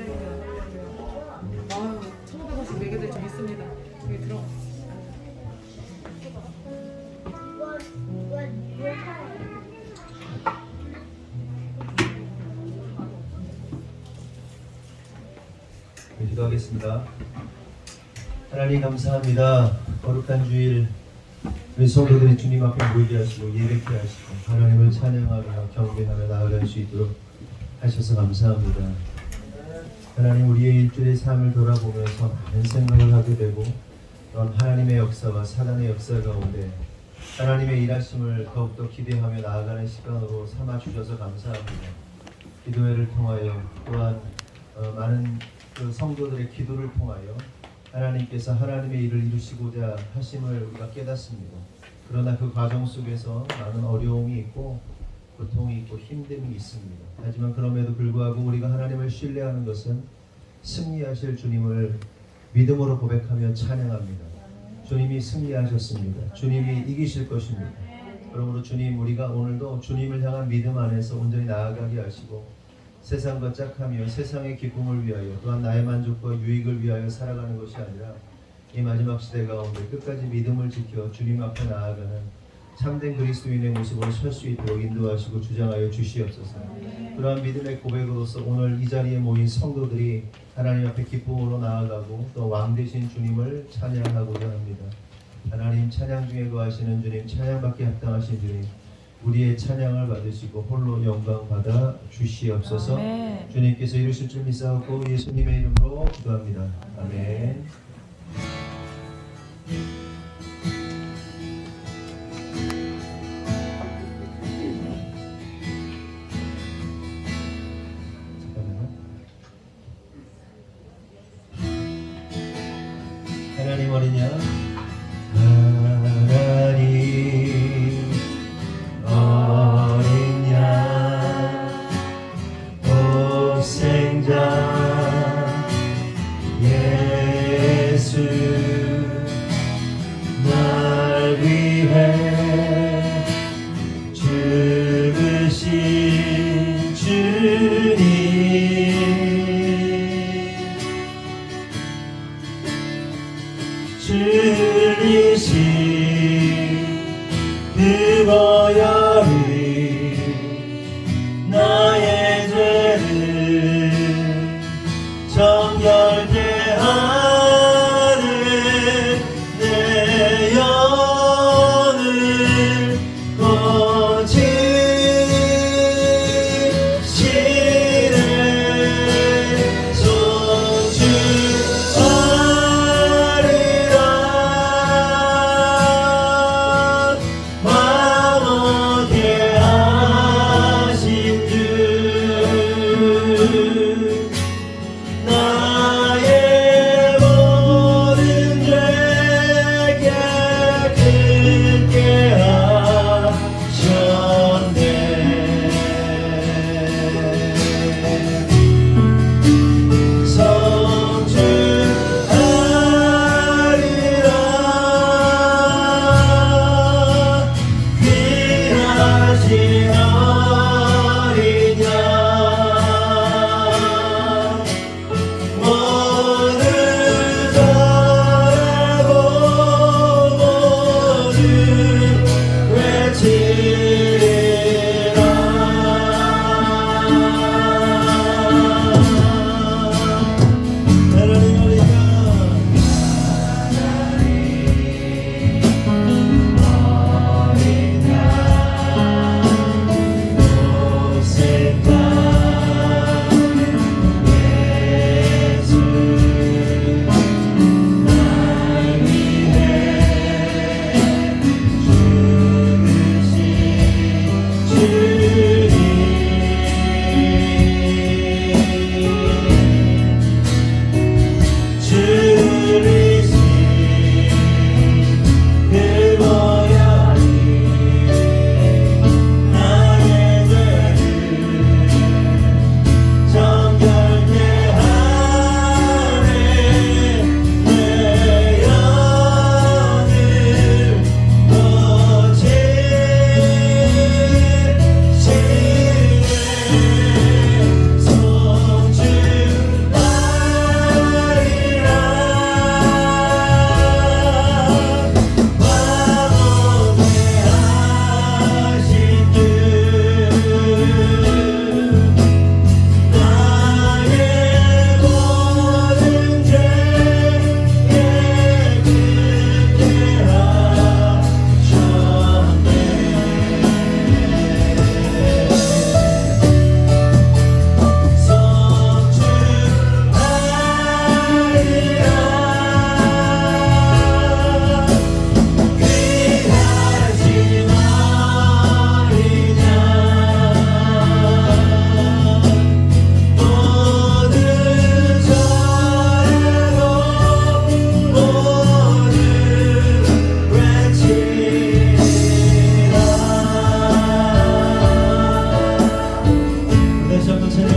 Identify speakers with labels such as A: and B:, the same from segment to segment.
A: 아유, 1,500원씩 매게 될 줄 믿습니다. 여기 들어가.
B: 기도하겠습니다. 하나님 감사합니다. 거룩한 주일 우리 성도들이 주님 앞에 모이게 하시고 예배케 하시고 하나님을 찬양하며 경배하며 나아갈 수 있도록 하셔서 감사합니다. 하나님, 우리의 일주일의 삶을 돌아보면서 많은 생각을 하게 되고 또한 하나님의 역사와 사단의 역사 가운데 하나님의 일하심을 더욱더 기대하며 나아가는 시간으로 삼아주셔서 감사합니다. 기도회를 통하여 또한 많은 그 성도들의 기도를 통하여 하나님께서 하나님의 일을 이루시고자 하심을 우리가 깨닫습니다. 그러나 그 과정 속에서 많은 어려움이 있고 고통이 있고 힘듦이 있습니다. 하지만 그럼에도 불구하고 우리가 하나님을 신뢰하는 것은 승리하실 주님을 믿음으로 고백하며 찬양합니다. 주님이 승리하셨습니다. 주님이 이기실 것입니다. 그러므로 주님, 우리가 오늘도 주님을 향한 믿음 안에서 온전히 나아가게 하시고 세상과 짝하며 세상의 기쁨을 위하여 또한 나의 만족과 유익을 위하여 살아가는 것이 아니라 이 마지막 시대 가운데 끝까지 믿음을 지켜 주님 앞에 나아가는 참된 그리스도인의 모습으로 설 수 있도록 인도하시고 주장하여 주시옵소서. 그러한 믿음의 고백으로서 오늘 이 자리에 모인 성도들이 하나님 앞에 기쁨으로 나아가고 또 왕 되신 주님을 찬양하고자 합니다. 하나님, 찬양 중에 거하시는 주님, 찬양받게 합당하신 주님, 우리의 찬양을 받으시고 홀로 영광 받아 주시옵소서. 아멘. 주님께서 이루실 줄 믿사옵고 예수님의 이름으로 기도합니다. 아멘. 하나님 어린 양, 하나님 어린 양, 독생자 예수, 날 위해 죽으신 주님, 줄이신 그 보혈이 나의 죄를 정결케 하는 내 영을 고치시는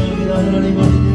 B: 찬양합니다. 하나님 어린 양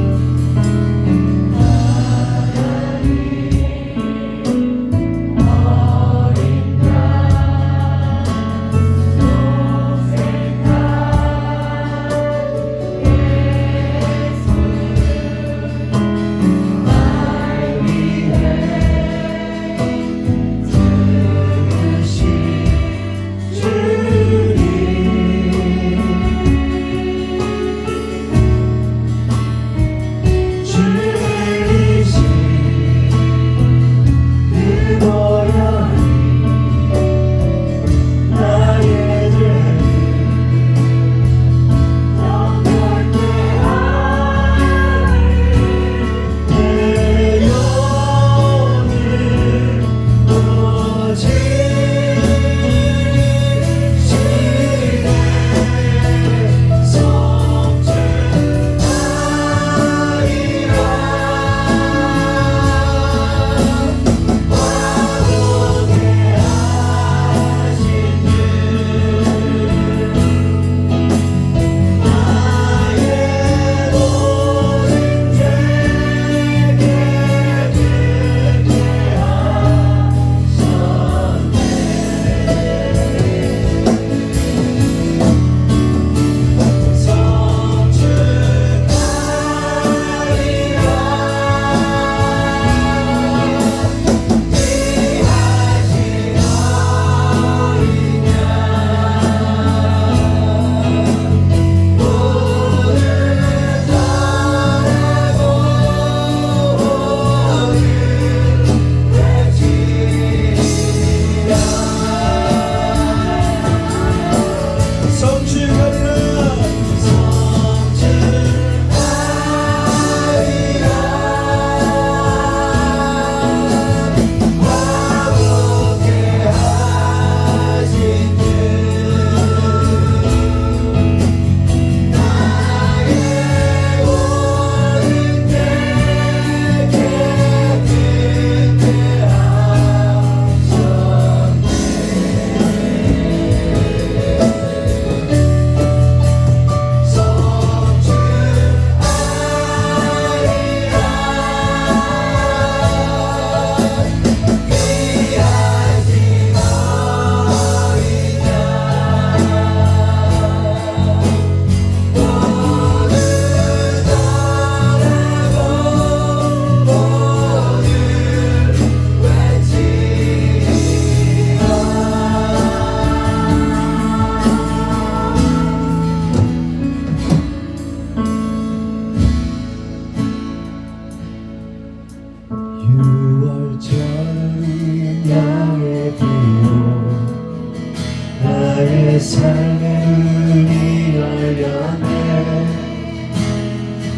B: 나의 삶의 문이 열렸네.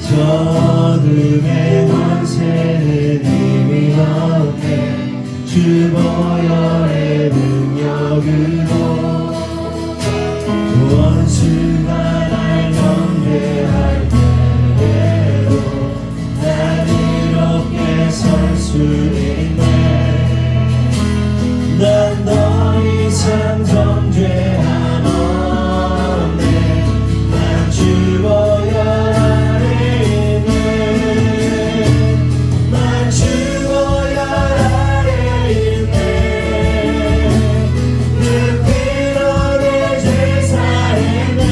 B: 저 어둠의 권세는 이미 없네. 주 보혈의 능력으로 원수가 날 경계할 때에도 난 이롭게 설 수 있네. 난 더 이상 정죄함 없네. 난 주 보혈 아래 있네. 난 주 보혈 아래 있네. 그 피로 내 죄 사했네.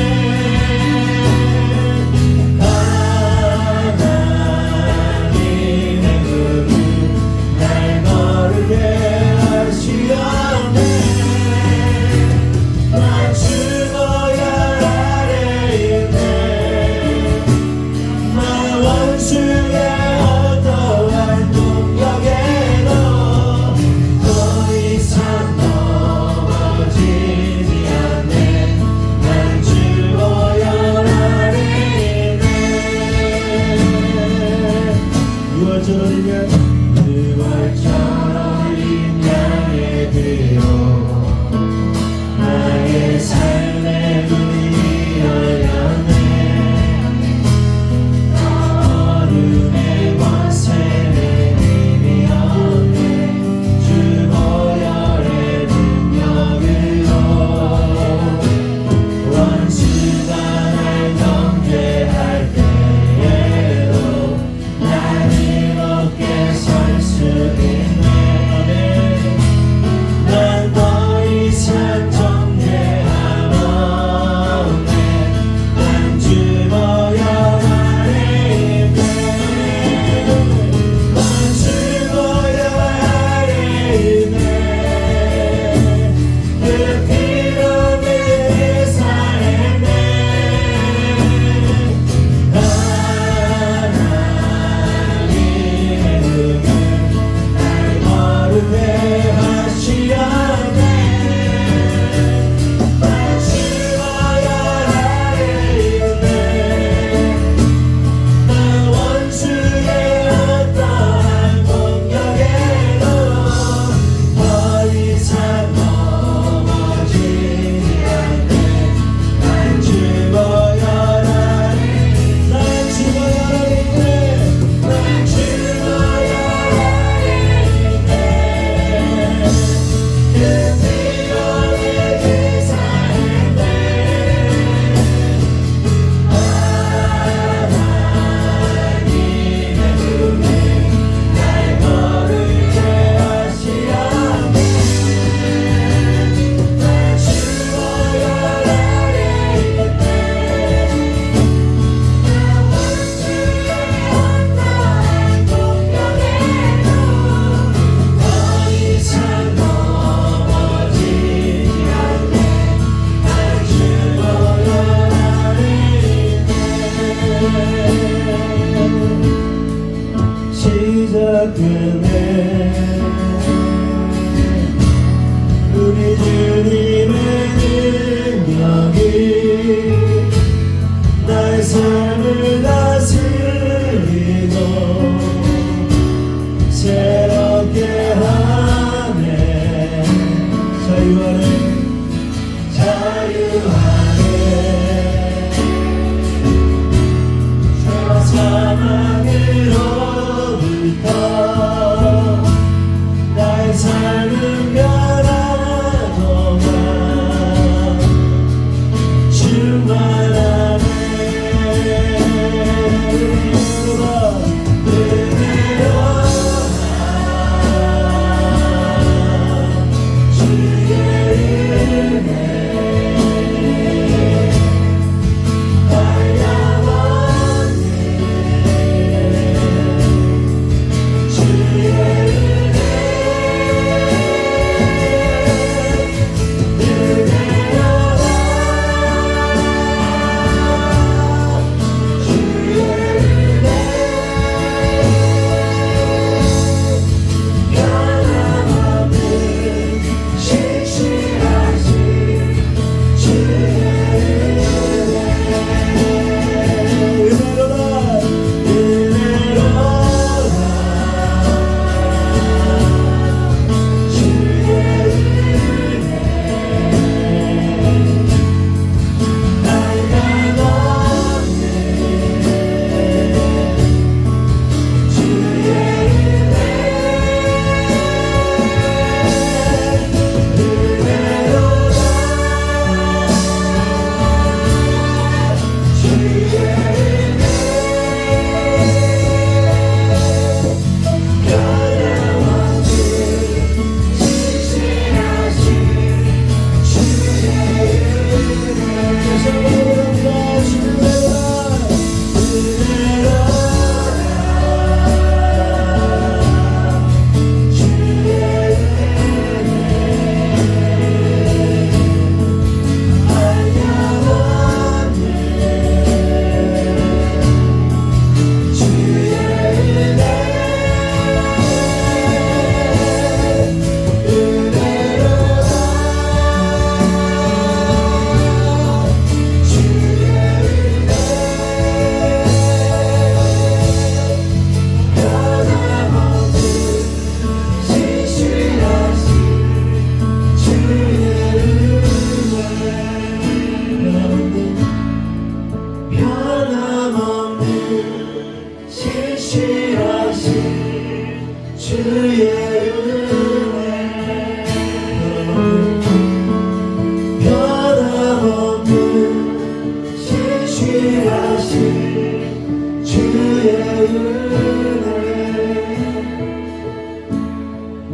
B: 하나님의 눈은 날 거룩해 원수가 날 경계할 때 되네. 우리 주님의 능력이 나의 삶을 다스리고 새롭게 하네. 자유하네 자유하네. 죄와 사망으로부터 나의 삶은 변하도다. 충만하네.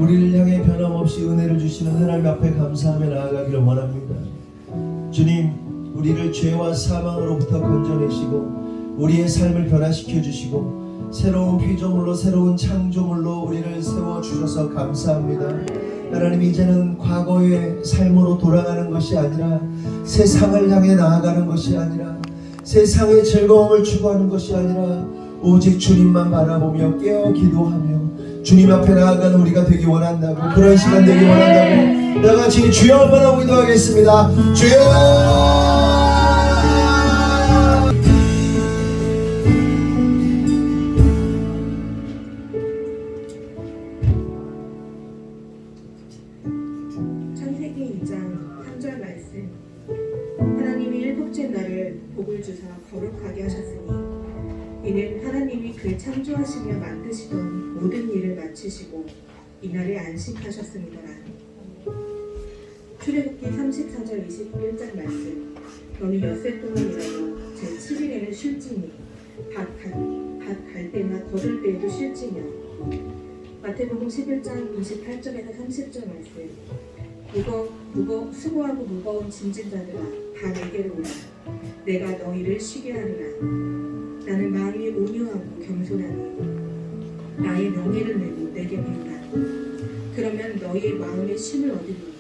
B: 우리를 향해 변함없이 은혜를 주시는 하나님 앞에 감사하며 나아가기를 원합니다. 주님, 우리를 죄와 사망으로부터 건져내시고 우리의 삶을 변화시켜 주시고 새로운 피조물로 새로운 창조물로 우리를 세워주셔서 감사합니다. 하나님, 이제는 과거의 삶으로 돌아가는 것이 아니라 세상을 향해 나아가는 것이 아니라 세상의 즐거움을 추구하는 것이 아니라 오직 주님만 바라보며 깨어 기도하며 주님 앞에 나아가는 우리가 되기 원한다고, 그런 시간 되기 원한다고 나같이 주여 한번 하고 기도하겠습니다. 주여!
C: 창세기 2장 3절 말씀. 하나님이 일곱째 날을 복을 주사 거룩하게 하셨으니 이는 하나님이 그 창조하시며 만드시던 모든 일을 마치시고 이날에 안식하셨음이더라. 출애굽기 34절 21절 말씀. 너는 엿새 동안 일하여 제7일에는 쉴지니 밭 갈 때나 거둘 때에도 쉴지며. 마태복음 11장 28절에서 30절 말씀. 수고하고 무거운 짐진 자들아, 다 내게로 오라. 내가 너희를 쉬게 하리라. 나는 마음이 온유하고 겸손하니 나의 명예를 내고 내게 배우라. 그러면 너희의 마음에 쉼을 얻으리니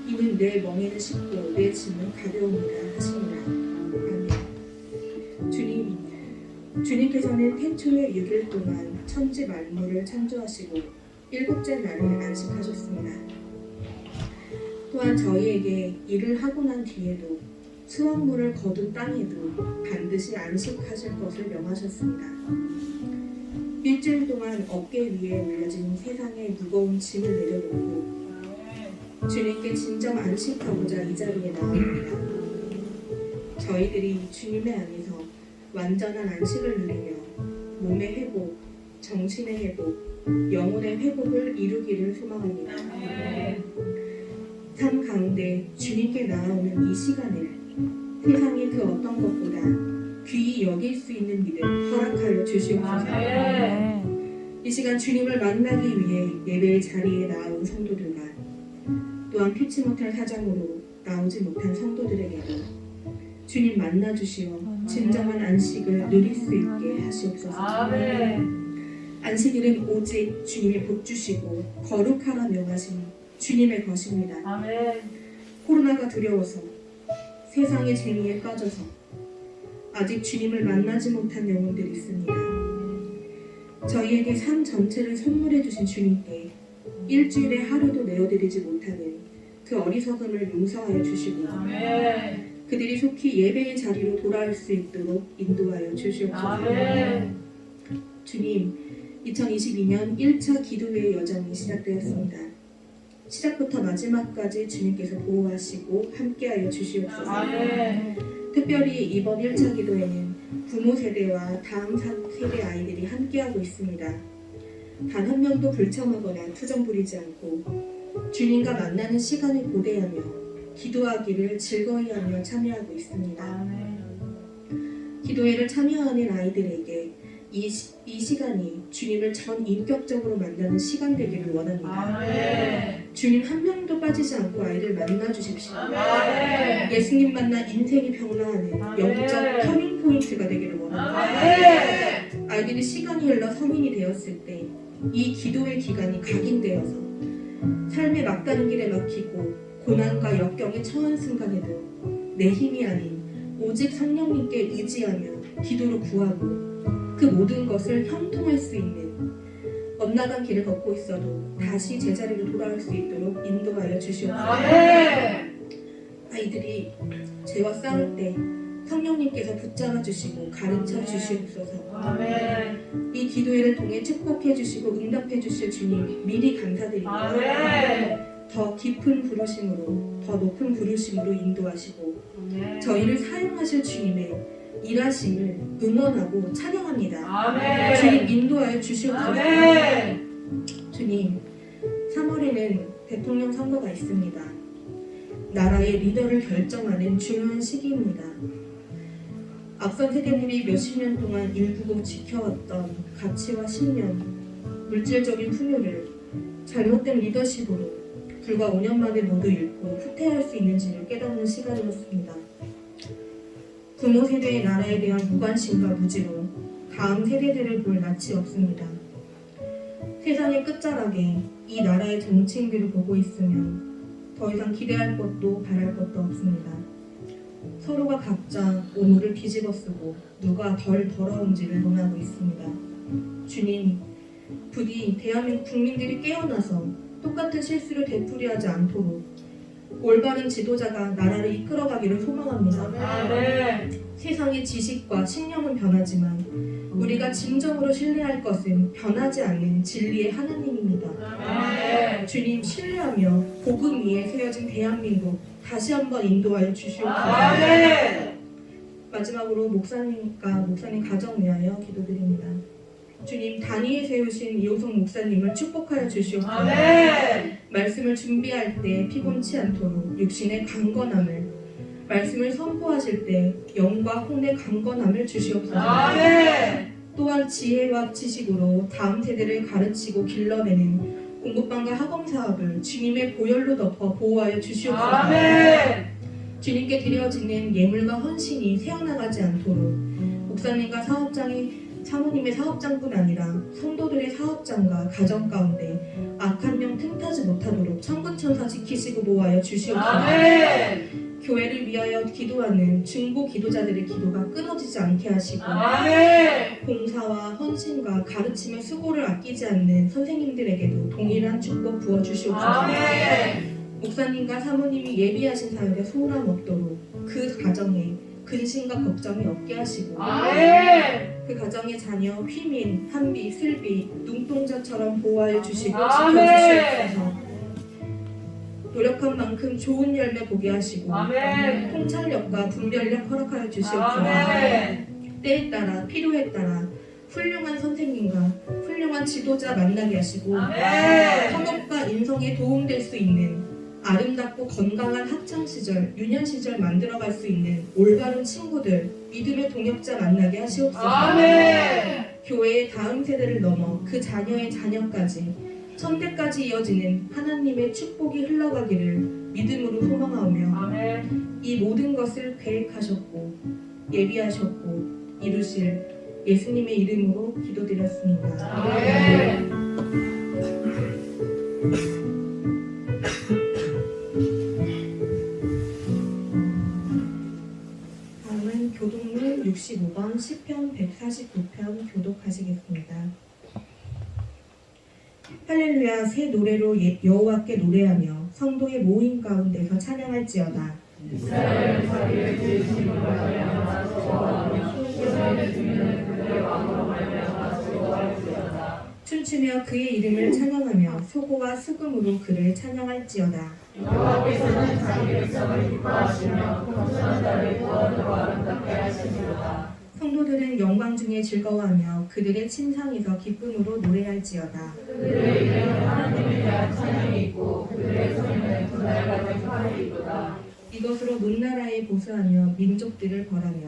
C: 이는 내 멍에는 쉽고 내 짐은 가벼움이라 하시니라. 아멘. 주님, 주님께서는 태초에 6일 동안 천지 만물을 창조하시고 일곱째 날에 안식하셨습니다. 또한 저희에게 일을 하고 난 뒤에도 수확물을 거둔 땅에도 반드시 안식하실 것을 명하셨습니다. 일주일 동안 어깨 위에 올려진 세상의 무거운 짐을 내려놓고 주님께 진정 안식하고자 이 자리에 나옵니다. 저희들이 주님의 안에서 완전한 안식을 누리며 몸의 회복, 정신의 회복, 영혼의 회복을 이루기를 소망합니다. 삶 가운데 주님께 나아오는 이 시간을 세상의 그 어떤 것보다 귀히 여길 수 있는 믿음 허락하여 주시옵소서. 이 시간 주님을 만나기 위해 예배의 자리에 나온 성도들과 또한 피치 못할 사정으로 나오지 못한 성도들에게도 주님 만나 주시어 진정한 안식을 누릴 수 있게 하시옵소서. 안식일은 오직 주님이 복 주시고 거룩하라 명하신 주님의 것입니다. 코로나가 두려워서 세상의 재미에 빠져서 아직 주님을 만나지 못한 영혼들이 있습니다. 저희에게 삶 전체를 선물해 주신 주님께 일주일에 하루도 내어드리지 못하는 그 어리석음을 용서하여 주시고 그들이 속히 예배의 자리로 돌아올 수 있도록 인도하여 주시옵소서. 주님, 2022년 1차 기도회의 여정이 시작되었습니다. 시작부터 마지막까지 주님께서 보호하시고 함께하여 주시옵소서. 특별히 이번 1차 기도회는 부모 세대와 다음 세대 아이들이 함께하고 있습니다. 단 한 명도 불참하거나 투정 부리지 않고 주님과 만나는 시간을 고대하며 기도하기를 즐거이 하며 참여하고 있습니다. 기도회를 참여하는 아이들에게 이 시간이 주님을 전 인격적으로 만나는 시간 되기를 원합니다. 주님 한 명도 빠지지 않고 아이들 만나 주십시오. 예수님 만나 인생이 변화하는 영적 터닝 포인트가 되기를 원합니다. 아이들이 시간이 흘러 성인이 되었을 때 이 기도의 기간이 각인되어서 삶의 막다른 길에 막히고 고난과 역경에 처한 순간에도 내 힘이 아닌 오직 성령님께 의지하며 기도로 구하고 그 모든 것을 형통할 수 있는 엇나간 길을 걷고 있어도 다시 제자리로 돌아올 수 있도록 인도하여 주시옵소서. 아이들이 죄와 싸울 때 성령님께서 붙잡아 주시고 가르쳐 주시옵소서. 이 기도회를 통해 축복해 주시고 응답해 주실 주님 미리 감사드립니다. 더 깊은 부르심으로 더 높은 부르심으로 인도하시고 저희를 사용하실 주님의 일하심을 응원하고 찬양합니다. 주님 인도하여 주시옵소서. 주님 3월에는 대통령 선거가 있습니다. 나라의 리더를 결정하는 중요한 시기입니다. 앞선 세대들이 몇십 년 동안 일구고 지켜왔던 가치와 신념, 물질적인 풍요를 잘못된 리더십으로 불과 5년 만에 모두 잃고 후퇴할 수 있는지를 깨닫는 시간이었습니다. 부모 세대의 나라에 대한 무관심과 무지로 다음 세대들을 볼 낯이 없습니다. 세상의 끝자락에 이 나라의 정치인들을 보고 있으면 더 이상 기대할 것도 바랄 것도 없습니다. 서로가 각자 오물을 뒤집어 쓰고 누가 덜 더러운지를 논하고 있습니다. 주님, 부디 대한민국 국민들이 깨어나서 똑같은 실수를 되풀이하지 않도록 올바른 지도자가 나라를 이끌어가기를 소망합니다. 세상의 지식과 신념은 변하지만 우리가 진정으로 신뢰할 것은 변하지 않는 진리의 하나님입니다. 주님 신뢰하며 복음 위에 세워진 대한민국 다시 한번 인도하여 주시옵소서. 마지막으로 목사님과 목사님 가정 위하여 기도드립니다. 주님 단위에 세우신 이호성 목사님을 축복하여 주시옵소서. 말씀을 준비할 때 피곤치 않도록 육신의 강건함을, 말씀을 선포하실 때 영과 혼의 강건함을 주시옵소서. 또한 지혜와 지식으로 다음 세대를 가르치고 길러내는 공부방과 학원 사업을 주님의 보혈로 덮어 보호하여 주시옵소서. 주님께 드려지는 예물과 헌신이 새어나가지 않도록 목사님과 사모님의 사업장뿐 아니라 성도들의 사업장과 가정 가운데 악한 영 틈타지 못하도록 천군천사 지키시고 보호하여 주시옵소서. 교회를 위하여 기도하는 중보 기도자들의 기도가 끊어지지 않게 하시고
A: 아멘.
C: 봉사와 헌신과 가르침의 수고를 아끼지 않는 선생님들에게도 동일한 축복 부어주시옵소서.
A: 아멘.
C: 목사님과 사모님이 예비하신 사역에 소홀함 없도록 그 가정에 근심과 걱정이 없게 하시고
A: 아멘.
C: 그 가정의 자녀 휘민, 한비, 슬비, 눈동자처럼 보호하여 주시고
A: 아멘.
C: 지켜주시옵소서. 노력한 만큼 좋은 열매 보게 하시고
A: 아멘.
C: 통찰력과 분별력 허락하여 주시옵소서.
A: 아멘.
C: 때에 따라 필요에 따라 훌륭한 선생님과 훌륭한 지도자 만나게 하시고
A: 아멘.
C: 성업과 인성에 도움될 수 있는 아름답고 건강한 학창시절, 유년시절 만들어갈 수 있는 올바른 친구들, 믿음의 동역자 만나게 하시옵소서.
A: 아멘.
C: 교회의 다음 세대를 넘어 그 자녀의 자녀까지 천대까지 이어지는 하나님의 축복이 흘러가기를 믿음으로 소망하오며
A: 아멘.
C: 이 모든 것을 계획하셨고 예비하셨고 이루실 예수님의 이름으로 기도드렸습니다.
A: 아멘.
C: 다음은 교독문 65번 시편 149편 교독하시겠습니다. 할렐루야 새 노래로 여호와께 노래하며 성도의 모임 가운데서 찬양할지어다. 춤추며 그의 이름을 찬양하며 소고와 수금으로 그를 찬양할지어다. 성도들은 영광 중에 즐거워하며 그들의 침상에서 기쁨으로 노래할지어다. 이것으로 문나라에 보수하며 민족들을 벌하며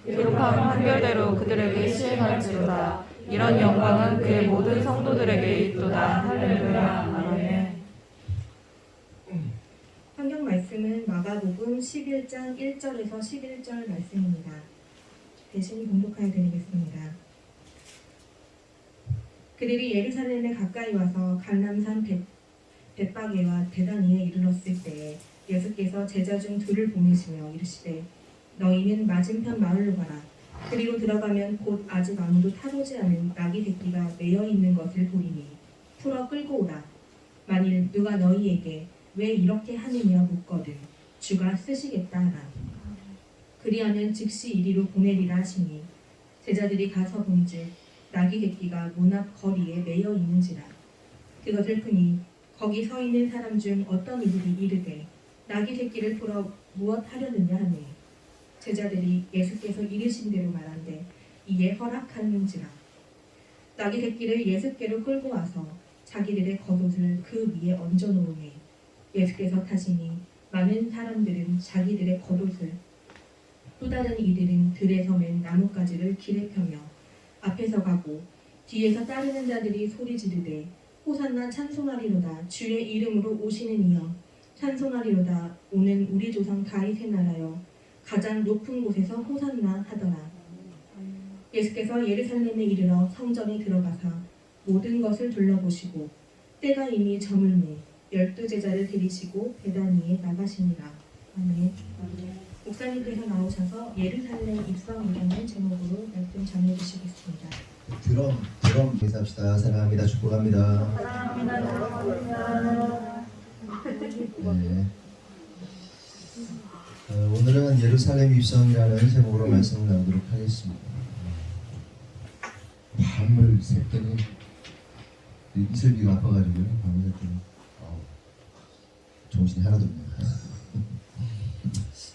D: 기록한 판결대로 그들에게 시행할지로다. 이런 영광은 그의 모든 성도들에게 있도다. 할렐루야. 아멘.
C: 성경 말씀은 마가복음 11장 1절에서 11절 말씀입니다. 대신 봉독하여 드리겠습니다. 그들이 예루살렘에 가까이 와서 갈람산 벳바게와 베다니에 이르렀을 때에 예수께서 제자 중 둘을 보내시며 이르시되 너희는 맞은편 마을로 가라. 그리로 들어가면 곧 아직 아무도 타보지 않은 나귀 새끼가 매여 있는 것을 보리니 풀어 끌고 오라. 만일 누가 너희에게 왜 이렇게 하느냐 묻거든 주가 쓰시겠다 하라. 그리하면 즉시 이리로 보내리라 하시니 제자들이 가서 본즉 나귀 새끼가 문 앞 거리에 매여 있는지라. 그것을 보니 거기 서 있는 사람 중 어떤 이들이 이르되 나귀 새끼를 풀어 무엇 하려느냐 하니 제자들이 예수께서 이르신 대로 말한대 이에 허락하는지라. 나귀 새끼를 예수께로 끌고 와서 자기들의 겉옷을 그 위에 얹어 놓으니 예수께서 타시니 많은 사람들은 자기들의 겉옷을 또 다른 이들은 들에서 맨 나뭇가지를 길에 펴며 앞에서 가고 뒤에서 따르는 자들이 소리 지르되 호산나 찬송하리로다. 주의 이름으로 오시는 이여 찬송하리로다. 오는 우리 조상 다윗의 나라여 가장 높은 곳에서 호산나 하더라. 예수께서 예루살렘에 이르러 성전에 들어가사 모든 것을 둘러보시고 때가 이미 저물매 12제자를 데리시고 베다니에 나가시니라. 아멘. 목사님께서 나오셔서 예루살렘 입성이라는 제목으로 말씀 전해주시겠습니다.
B: 드럼 인사합시다. 사랑합니다. 축복합니다. 네. 오늘은 예루살렘 입성이라는 제목으로 말씀을 나누도록 하겠습니다. 밤을 샜더니 이슬비가 아파가지고 밤을 샜더니 정신이 하나도 없네요.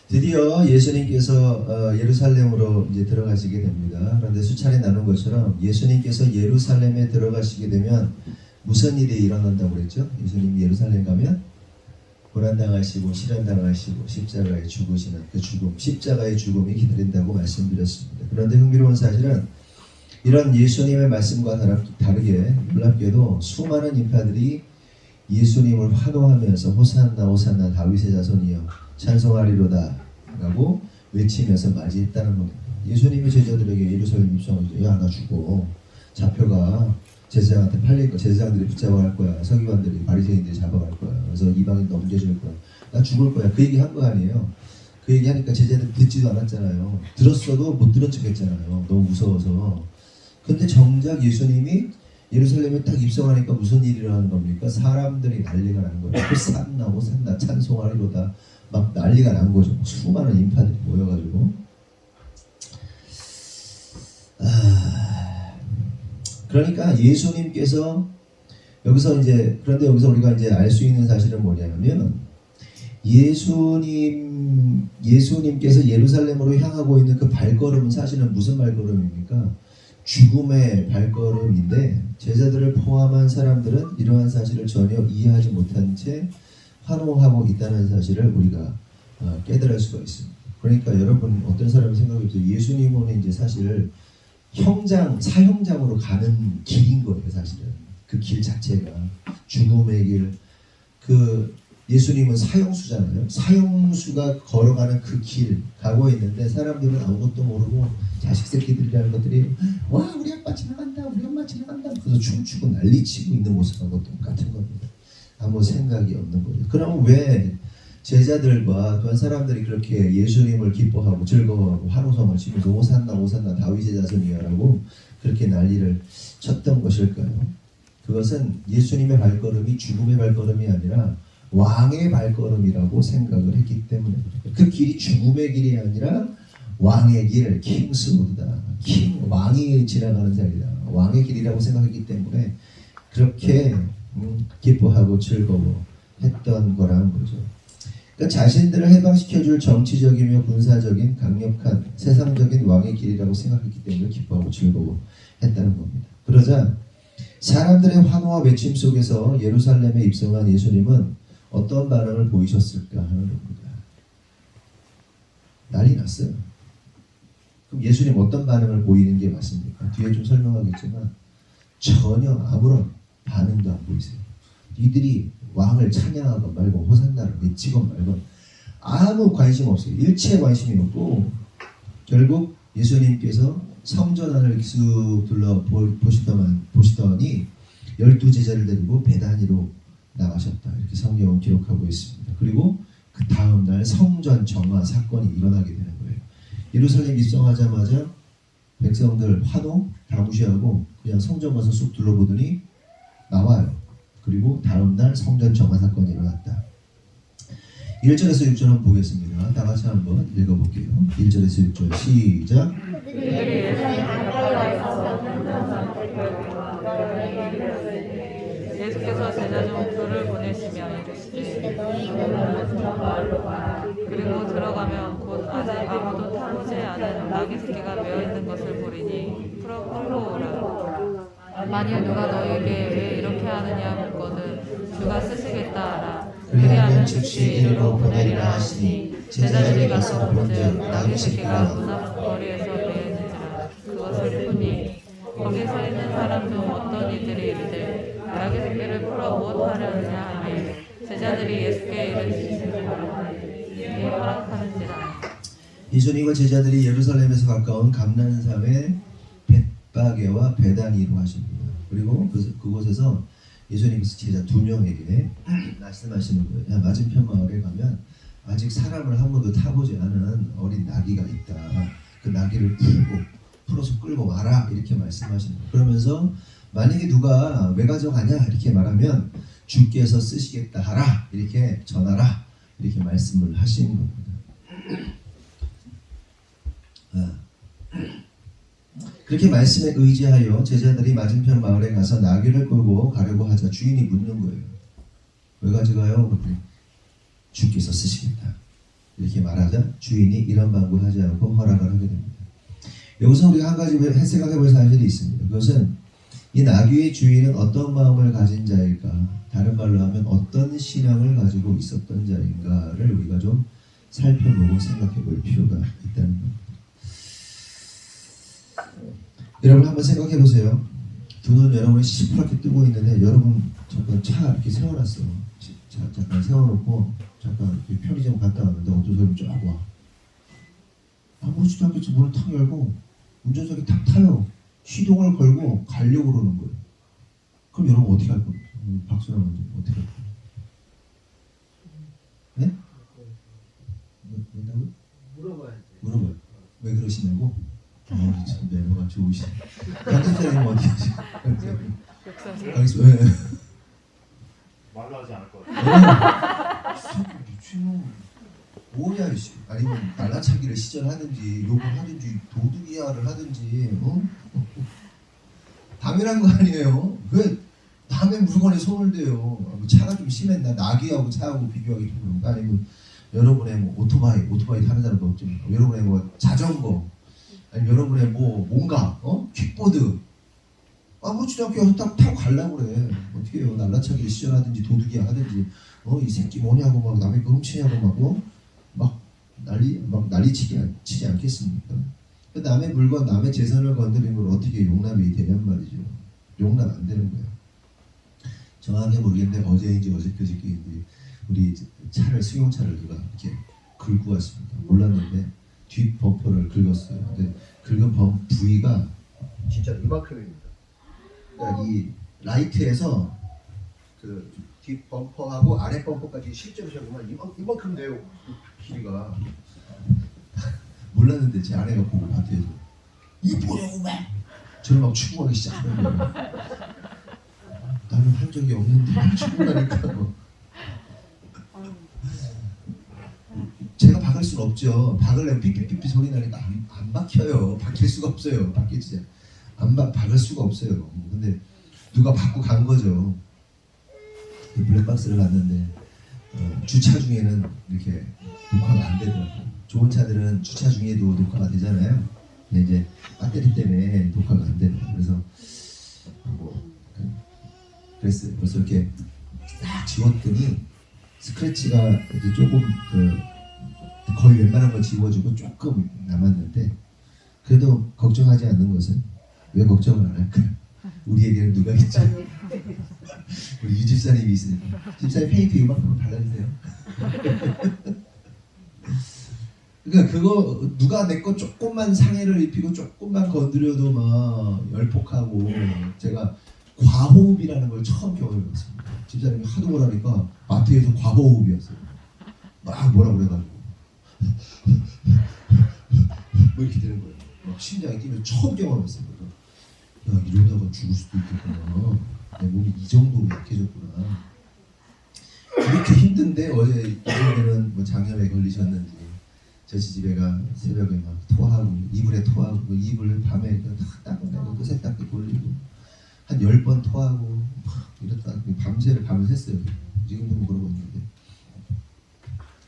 B: 드디어 예수님께서 예루살렘으로 이제 들어가시게 됩니다. 그런데 수차례 나눈 것처럼 예수님께서 예루살렘에 들어가시게 되면 무슨 일이 일어난다고 그랬죠? 예수님이 예루살렘 가면 고난당하시고 실현당하시고 십자가에 죽으시는 그 죽음, 십자가의 죽음이 기다린다고 말씀드렸습니다. 그런데 흥미로운 사실은 이런 예수님의 말씀과 다르게 놀랍게도 수많은 인파들이 예수님을 환호하면서 호산나 호산나 다윗의 자손이여 찬송하리로다 라고 외치면서 맞이했다는 겁니다. 예수님이 제자들에게 예루살렘 입성을 야 나 죽어 잡혀가 제사장한테 팔릴 거야. 제사장들이 붙잡아갈 거야. 서기관들이 바리새인들이 잡아갈 거야. 그래서 이방인 넘겨줄 거야. 나 죽을 거야. 그 얘기 한 거 아니에요. 그 얘기 하니까 제자들 듣지도 않았잖아요. 들었어도 못 들은 척했잖아요. 너무 무서워서. 근데 정작 예수님이 예루살렘에 딱 입성하니까 무슨 일이 일어나는 겁니까? 사람들이 난리가 나는 거예요. 호산나 호산나 찬송하리로다 막 난리가 난 거죠. 수많은 인파들이 모여가지고. 그러니까 예수님께서 여기서 이제 그런데 여기서 우리가 이제 알 수 있는 사실은 뭐냐면 예수님께서 예루살렘으로 향하고 있는 그 발걸음은 사실은 무슨 발걸음입니까? 죽음의 발걸음인데 제자들을 포함한 사람들은 이러한 사실을 전혀 이해하지 못한 채 환호하고 있다는 사실을 우리가 깨달을 수가 있습니다. 그러니까 여러분 어떤 사람이 생각해도 예수님은 이제 사실 사형장으로 가는 길인 거예요. 사실은 그 길 자체가 죽음의 길. 그 예수님은 사형수잖아요. 사형수가 걸어가는 그 길 가고 있는데 사람들은 아무것도 모르고 자식 새끼들이라는 것들이 와 우리 아빠 지나간다 우리 엄마 지나간다 그래서 춤추고 난리치고 있는 모습하고 똑같은 겁니다. 아무 생각이 없는 거예요. 그럼 왜 제자들과 또한 사람들이 그렇게 예수님을 기뻐하고 즐거워하고 환호성을 치면서 오산나 오산나 다윗의 자손이여라고 그렇게 난리를 쳤던 것일까요? 그것은 예수님의 발걸음이 죽음의 발걸음이 아니라 왕의 발걸음이라고 생각을 했기 때문에 그 길이 죽음의 길이 아니라 왕의 길, 킹스우드다. 왕이 지나가는 자리다. 왕의 길이라고 생각했기 때문에 그렇게 기뻐하고 즐거워했던 거라는 거죠. 그러니까 자신들을 해방시켜줄 정치적이며 군사적인 강력한 세상적인 왕의 길이라고 생각했기 때문에 기뻐하고 즐거워했다는 겁니다. 그러자 사람들의 환호와 외침 속에서 예루살렘에 입성한 예수님은 어떤 반응을 보이셨을까 하는 겁니다. 난리 났어요. 그럼 예수님 어떤 반응을 보이는 게 맞습니까? 뒤에 좀 설명하겠지만 전혀 아무런 반응도 안 보이세요. 이들이 왕을 찬양하건 말건 호산나를 외치건 말건 아무 관심 없어요. 일체 관심이 없고 결국 예수님께서 성전 안을 쑥 보시더니 12제자를 데리고 베다니로 나가셨다. 이렇게 성경은 기록하고 있습니다. 그리고 그 다음 날 성전 정화 사건이 일어나게 되는 거예요. 예루살렘 입성하자마자 백성들 환호 다 무시하고 그냥 성전 가서 쑥 둘러보더니 나와요. 그리고 다음 날 성전 정화 사건이 일어났다. 1절에서 6절 한번 보겠습니다. 다 같이 한번 읽어볼게요. 1절에서 6절 시작.
D: 예수께서 제자 중 둘을 보내시며 이르시되 그리고 들어가면 곧 아직 아무도 타보지 않은 나귀 새끼가 메어 있는 것을 보리니 풀어 끌고 오라. 만일 누가 너에게 왜 이렇게 하느냐 묻거든 주가 쓰시겠다 하라. 그리하면 즉시 이리로 보내리라 하시니 제자들이 가서 본즉 나귀 새끼가 문 앞 거리에서 메어 있는지라. 그것을 보니 거기 서 있는 사람 중 어떤 이들이 이르되 나귀 새끼를 풀어 무엇 하려느냐 하니 제자들이 예수께 이르시되 허락하는지라.
B: 예수님과 제자들이 예루살렘에서 가까운 감난산의 벳바게와 베다니로 하십니다. 그리고 그곳에서 예수님께서 제자 2명에게 말씀하시는 거예요. 야, 맞은편 마을에 가면 아직 사람을 한 번도 타보지 않은 어린 나귀가 있다. 그 나귀를 풀어서 끌고 와라 이렇게 말씀하시는 거예요. 그러면서 만약에 누가 왜 가져가냐 이렇게 말하면 주께서 쓰시겠다 하라 이렇게 전하라 이렇게 말씀을 하신 겁니다. 그렇게 말씀에 의지하여 제자들이 맞은편 마을에 가서 나귀를 끌고 가려고 하자 주인이 묻는 거예요. 왜 가져가요? 그랬더니 주께서 쓰시겠다 이렇게 말하자 주인이 이런 방구하지 않고 허락을 하게 됩니다. 여기서 우리가 한 가지 생각해 볼 사실이 있습니다. 그것은 이 나귀의 주인은 어떤 마음을 가진 자일까? 다른 말로 하면 어떤 신앙을 가지고 있었던 자인가를 우리가 좀 살펴보고 생각해 볼 필요가 있다는 겁니다. 여러분 한번 생각해 보세요. 두 눈 여러분이 시퍼렇게 뜨고 있는데 여러분 잠깐 차 이렇게 세워놨어. 잠깐 세워놓고 잠깐 편의점 갔다 왔는데 어떤 사람이 쫙 와. 아무렇지도 않겠지. 문을 탁 열고 운전석에 탁 타요. 시동을 걸고 가려고 그러는 거예요. 그럼 여러분 어떻게 할 겁니까? 박수나 먼저 어떻게 할 거예요? 네? 뭐라고? 물어봐요. 왜 그러시냐고? 참 매너가 좋으시네. 강집사님은 어떻게 하시나요?
D: 역사님.
B: 알겠어요. 네.
E: 말로 하지 않을 것 같아요.
B: 미친놈 뭐냐 이씨. 아니면 날라차기를 시전하든지 욕을 하든지 도둑이야를 하든지 당연한 거 아니에요. 왜 남의 물건에 손을 대요. 차가 좀 심했나 나귀하고 차하고 비교하기 좀 그런 거 아니면 여러분의 뭐 오토바이 타는 사람도 없지만 여러분의 뭐 자전거 아니 여러분의 뭐 뭔가 킥보드 아무렇지도 않게 딱 타고 가려고 그래. 어떻게 해요? 날라차기를 시전하든지 도둑이야 하든지 이 새끼 뭐냐고 막 남의 거 훔치냐고 막 치지 않겠습니까? 남의 물건 남의 재산을 건드리는 걸 어떻게 용납이 되냔 말이죠. 용납 안 되는 거예요. 정확하게 모르겠는데 어제인지 어저께인지 우리 차를 승용차를 누가 이렇게 긁고 왔습니다. 몰랐는데 뒷 범퍼를 긁었어요. 근데 긁은 부위가 진짜 이만큼입니다. 그러니까 이 라이트에서 그 뒷 범퍼하고 아래 범퍼까지 실제로 보면 이만큼 돼요. 길이가. 몰랐는데 제 아내가 보고 밭에서 이게 뭐냐고 막 저를 막 추궁하기 시작하는 거예요. 나는 한 적이 없는데 추궁하니까 제가 박을 수는 없죠. 박으려면 삐삐삐삐 소리 나니까 안 박혀요. 박힐 수가 없어요. 박히지 박을 수가 없어요. 근데 누가 받고 간 거죠. 블랙박스를 갔는데 주차 중에는 이렇게 녹화가 안 되더라고요. 좋은 차들은 주차 중에도 녹화가 되잖아요. 근데 이제 배터리 때문에 녹화가 안 되더라고요. 그래서 그랬어요. 벌써 이렇게 딱 지웠더니 스크래치가 이제 조금 거의 웬만한 거 지워주고 조금 남았는데 그래도 걱정하지 않는 것은 왜 걱정을 안 할까요? 우리에게는 누가 있죠? 우리 유 집사님이 있으니까. 집사님 페인트 이만큼만 발라주세요. 그러니까 그거 누가 내 거 조금만 상해를 입히고 조금만 건드려도 막 열폭하고 제가 과호흡이라는 걸 처음 경험해봤습니다. 집사님이 하도 뭐라니까 마트에서 과호흡이었어요. 막 뭐라 그래가지고 뭐 이렇게 되는 거예요. 막 심장이 뛰면서 처음 경험했어요. 야 이러다가 죽을 수도 있겠구나. 내 몸이 이 정도로 약해졌구나. 이렇게 힘든데 어제 이번에는 뭐 장염에 걸리셨는지 저희 집에가 새벽에 막 토하고 이불에 토하고 이불 밤에 탁 닦아내고 또 세탁기 돌리고 한 10번 토하고 이랬다 밤을 샜어요. 지금도 뭐 그러고 있는데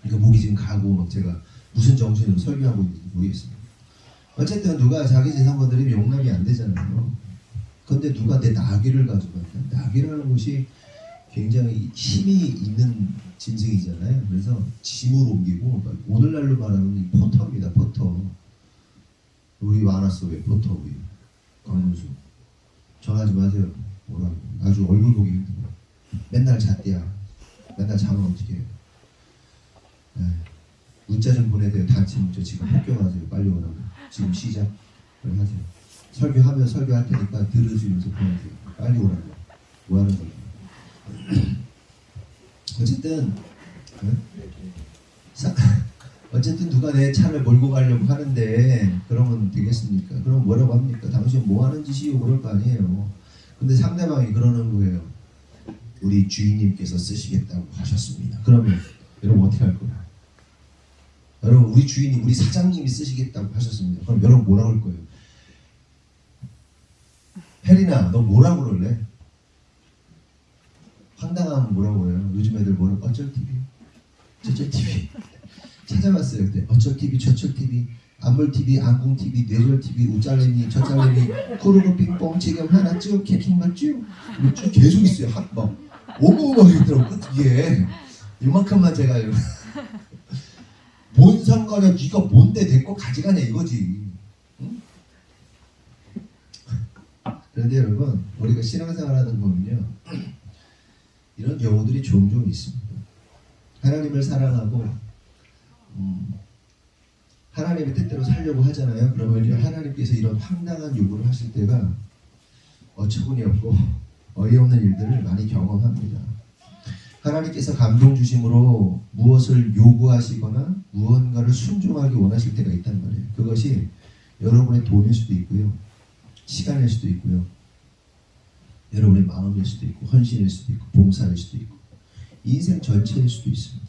B: 그러니까 목이 지금 가고 막 제가 무슨 정신으로 설교하고 있는지 모르겠습니다. 어쨌든 누가 자기 재산 건드리면 용납이 안 되잖아요. 근데 누가 내 나귀를 가져가냐? 나귀라는 것이 굉장히 힘이 있는 짐승이잖아요. 그래서 짐을 옮기고 오늘날로 말하면 이 포터입니다. 포터. 우리 많았어 왜 포터 우리 강문수 전화하지 마세요. 뭐라고 아주 얼굴 보기 힘들어. 맨날 잣대야. 맨날 자면 어떻게 해요? 문자 좀 보내세요. 단체 문자 지금 합격하세요. 빨리 오라고. 지금 시작. 빨리 하세요. 설교하면 설교할 테니까 들으시면서 보내세요. 빨리 오라고. 뭐 하는 거예요? 어쨌든 누가 내 차를 몰고 가려고 하는데 그러면 되겠습니까? 그럼 뭐라고 합니까? 당신 뭐 하는 짓이요? 그럴 거 아니에요. 근데 상대방이 그러는 거예요. 우리 주인님께서 쓰시겠다고 하셨습니다. 그러면 여러분 어떻게 할 거예요? 여러분 우리 주인이 우리 사장님이 쓰시겠다고 하셨습니다. 그럼 여러분 뭐라고 할 거예요? 혜린아 너 뭐라고 그럴래? 황당하면 뭐라고 해요? 요즘 애들 뭐라고 어쩔 TV 저쩔 TV 찾아봤어요. 그때 어쩔 TV 저쩔 TV 안물 TV 안궁 TV 뇌절 TV 우짤레미 저짤레미 코르고 빙뽕 지금 하나 쭉 캐킹만 쭉 계속 있어요. 막 어마어마하게 있더라고. 이게 이만큼만 제가 뭔 상관이야 네가 뭔데 내 거 가져가냐 이거지. 응? 그런데 여러분 우리가 신앙생활하는 거는요 이런 경우들이 종종 있습니다. 하나님을 사랑하고 하나님의 뜻대로 살려고 하잖아요. 그러면 하나님께서 이런 황당한 요구를 하실 때가 어처구니 없고 어이없는 일들을 많이 경험합니다. 하나님께서 감동 주심으로 무엇을 요구하시거나 무언가를 순종하기 원하실 때가 있단 말이에요. 그것이 여러분의 돈일 수도 있고요. 시간일 수도 있고요. 여러분의 마음일 수도 있고 헌신일 수도 있고 봉사일 수도 있고 인생 전체일 수도 있습니다.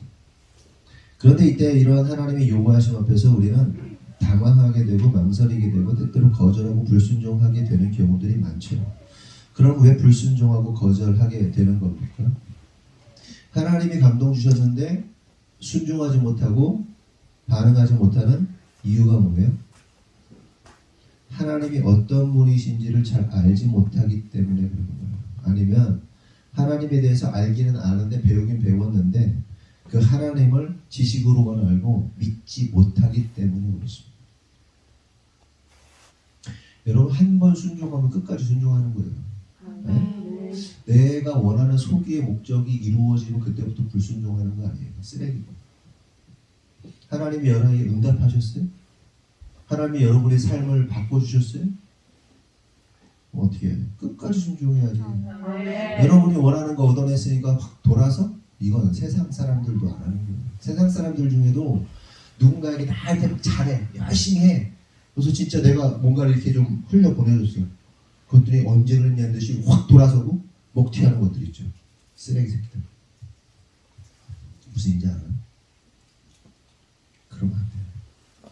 B: 그런데 이때 이러한 하나님의 요구하심 앞에서 우리는 당황하게 되고 망설이게 되고 때때로 거절하고 불순종하게 되는 경우들이 많죠. 그럼 왜 불순종하고 거절하게 되는 겁니까? 하나님이 감동 주셨는데 순종하지 못하고 반응하지 못하는 이유가 뭐예요? 하나님이 어떤 분이신지를 잘 알지 못하기 때문에 그런 거예요. 아니면 하나님에 대해서 알기는 아는데 배우긴 배웠는데 그 하나님을 지식으로만 알고 믿지 못하기 때문에 그렇습니다. 여러분 한 번 순종하면 끝까지 순종하는 거예요. 네? 내가 원하는 소기의 목적이 이루어지면 그때부터 불순종하는 거 아니에요. 쓰레기고. 하나님이 여러분에게 응답하셨어요? 하나님이 여러분의 삶을 바꿔주셨어요? 어떻게 해요? 끝까지 순종해야지. 여러분이 원하는 거 얻어냈으니까 확 돌아서 이건 세상 사람들도 안 하는 거예요. 세상 사람들 중에도 누군가에게 나한테 잘해, 열심히 해. 그래서 진짜 내가 뭔가를 이렇게 좀 흘려 보내줬어요. 그것들이 언제 그랬냐는 듯이 확 돌아서고 먹튀하는 것들 있죠. 쓰레기 새끼들. 무슨 인지 알아요? 그러면 안 돼요.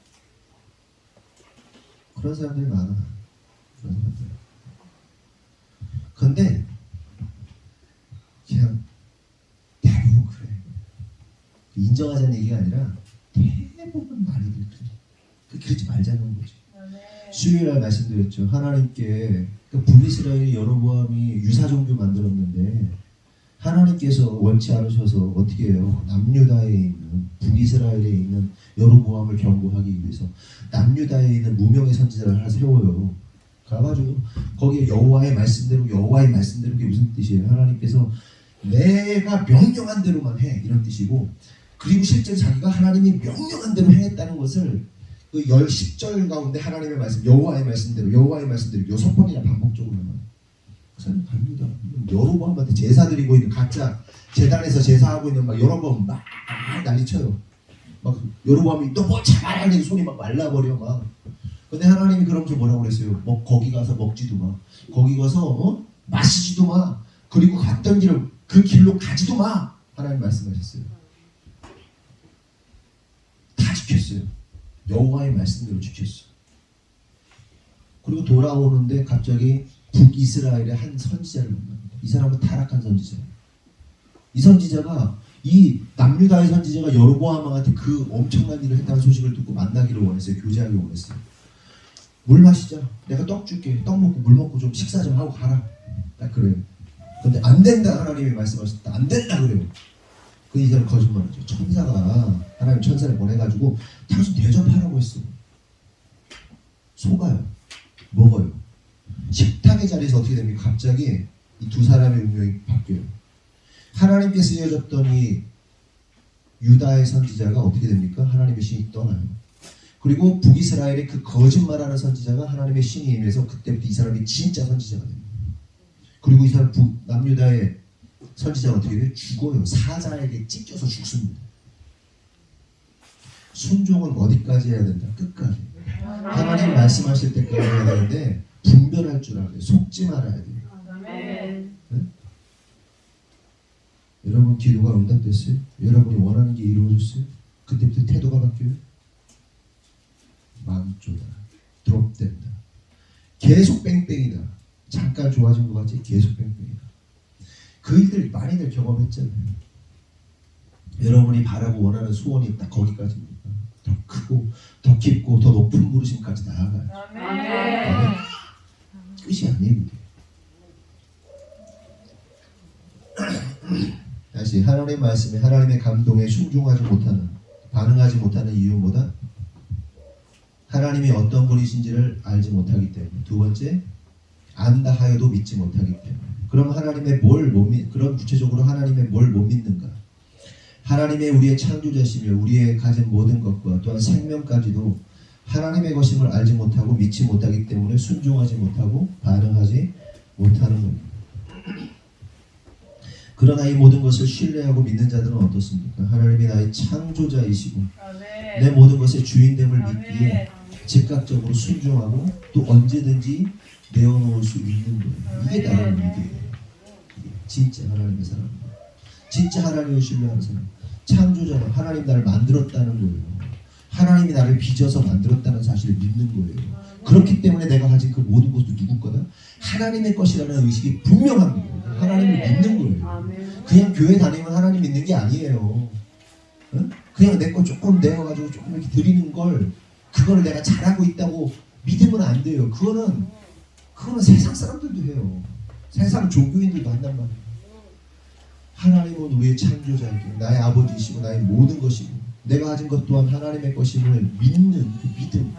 B: 그런 사람들이 많아. 그런 사람들. 근데 그냥 대부분 그래. 인정하자는 얘기가 아니라 대부분 많이들 그래. 그러지 말자는 거지. 수요일날 말씀드렸죠. 하나님께 북이스라엘이 여로보암이 유사종교 만들었는데 하나님께서 원치 않으셔서 어떻게 해요? 남유다에 있는 북이스라엘에 있는 여로보암을 경고하기 위해서 남유다에 있는 무명의 선지자를 하나 세워요. 가가지고 거기에 여호와의 말씀대로 그게 무슨 뜻이에요? 하나님께서 내가 명령한 대로만 해 이런 뜻이고 그리고 실제 자기가 하나님이 명령한 대로 해냈다는 것을 그 10절 가운데 하나님의 말씀 여호와의 말씀대로 6번이나 반복적으로만 그 사람이 갑니다. 여로보암한테 제사 드리고 있는 가짜 제단에서 제사하고 있는 막 여로보암 막 난리쳐요. 막 여로보암이 너 뭐 참아라는 손이 막 말라버려 막. 근데 하나님이 그러면서 뭐라고 그랬어요? 뭐 거기 가서 먹지도 마. 거기 가서 마시지도 마. 그리고 갔던 길을 그 길로 가지도 마. 하나님 말씀하셨어요. 다 지켰어요. 여호와의 말씀대로 지켰어. 그리고 돌아오는데 갑자기 북이스라엘의 한 선지자를 만납니다. 이 사람은 타락한 선지자예요. 이 선지자가 이 남유다의 선지자가 여로보암 왕한테 그 엄청난 일을 했다는 소식을 듣고 만나기를 원했어요. 교제하기를 원했어요. 물 마시자. 내가 떡 줄게. 떡 먹고 물 먹고 좀 식사 좀 하고 가라. 딱 그래요. 근데 안 된다 하나님이 말씀하셨다. 안 된다 그래요. 그 이 사람 거짓말이죠. 천사가 하나님 천사를 보내가지고 당신 대접하라고 했어. 속아요. 먹어요. 식탁의 자리에서 어떻게 됩니까? 갑자기 이 두 사람의 운명이 바뀌어요. 하나님께 쓰여졌던 이 유다의 선지자가 어떻게 됩니까? 하나님의 신이 떠나요. 그리고 북이스라엘의 그 거짓말하는 선지자가 하나님의 신이 임해서 그때부터 이 사람이 진짜 선지자가 됩니다. 그리고 이 사람 남유다의 선지자가 어떻게 돼요? 죽어요. 사자에게 찢겨서 죽습니다. 순종은 어디까지 해야 된다? 끝까지. 하나님 말씀하실 때까지 해야 되는데 분별할 줄 알아요. 속지 말아야 돼요. 네? 여러분 기도가 응답됐어요? 여러분이 원하는 게 이루어졌어요? 그때부터 태도가 바뀌어요? 망조다. 드롭된다. 계속 뺑뺑이다. 잠깐 좋아진 것 같지? 계속 뺑뺑이다. 그 일들 많이들 경험했잖아요. 여러분이 바라고 원하는 소원이 딱 거기까지입니다. 더 크고 더 깊고 더 높은 부르심까지 나아가요. 아멘. 끝이 아니에요. 다시 하나님의 말씀에 하나님의 감동에 순종하지 못하는 반응하지 못하는 이유는 뭐다? 하나님이 어떤 분이신지를 알지 못하기 때문에. 두 번째, 안다 하여도 믿지 못하기 때문에. 그럼 하나님의 그럼 구체적으로 하나님의 뭘 못 믿는가? 하나님의 우리의 창조자시며 우리의 가진 모든 것과 또한 생명까지도 하나님의 것임을 알지 못하고 믿지 못하기 때문에 순종하지 못하고 반응하지 못하는 겁니다. 그러나 이 모든 것을 신뢰하고 믿는 자들은 어떻습니까? 하나님이 나의 창조자이시고 내 모든 것의 주인됨을 믿기에 즉각적으로 순종하고 또 언제든지 내어놓을 수 있는 거예요. 이게 나를 믿기예요. 진짜 하나님의 사람입니다. 진짜 하나님을 신뢰하는 사람. 창조자는 하나님 나를 만들었다는 거예요. 하나님이 나를 빚어서 만들었다는 사실을 믿는 거예요. 그렇기 때문에 내가 가진 그 모든 것도 누구 거다? 하나님의 것이라는 의식이 분명합니다. 하나님을 믿는 거예요. 그냥 교회 다니면 하나님 믿는 게 아니에요. 응? 그냥 내 거 조금 내어가지고 조금 이렇게 드리는 걸 그걸 내가 잘하고 있다고 믿으면 안 돼요. 그거는 세상 사람들도 해요. 세상 종교인들도 한단 말이에요. 하나님은 우리의 창조자이고 나의 아버지이시고 나의 모든 것이고 내가 가진 것 또한 하나님의 것임을 믿는 그 믿음,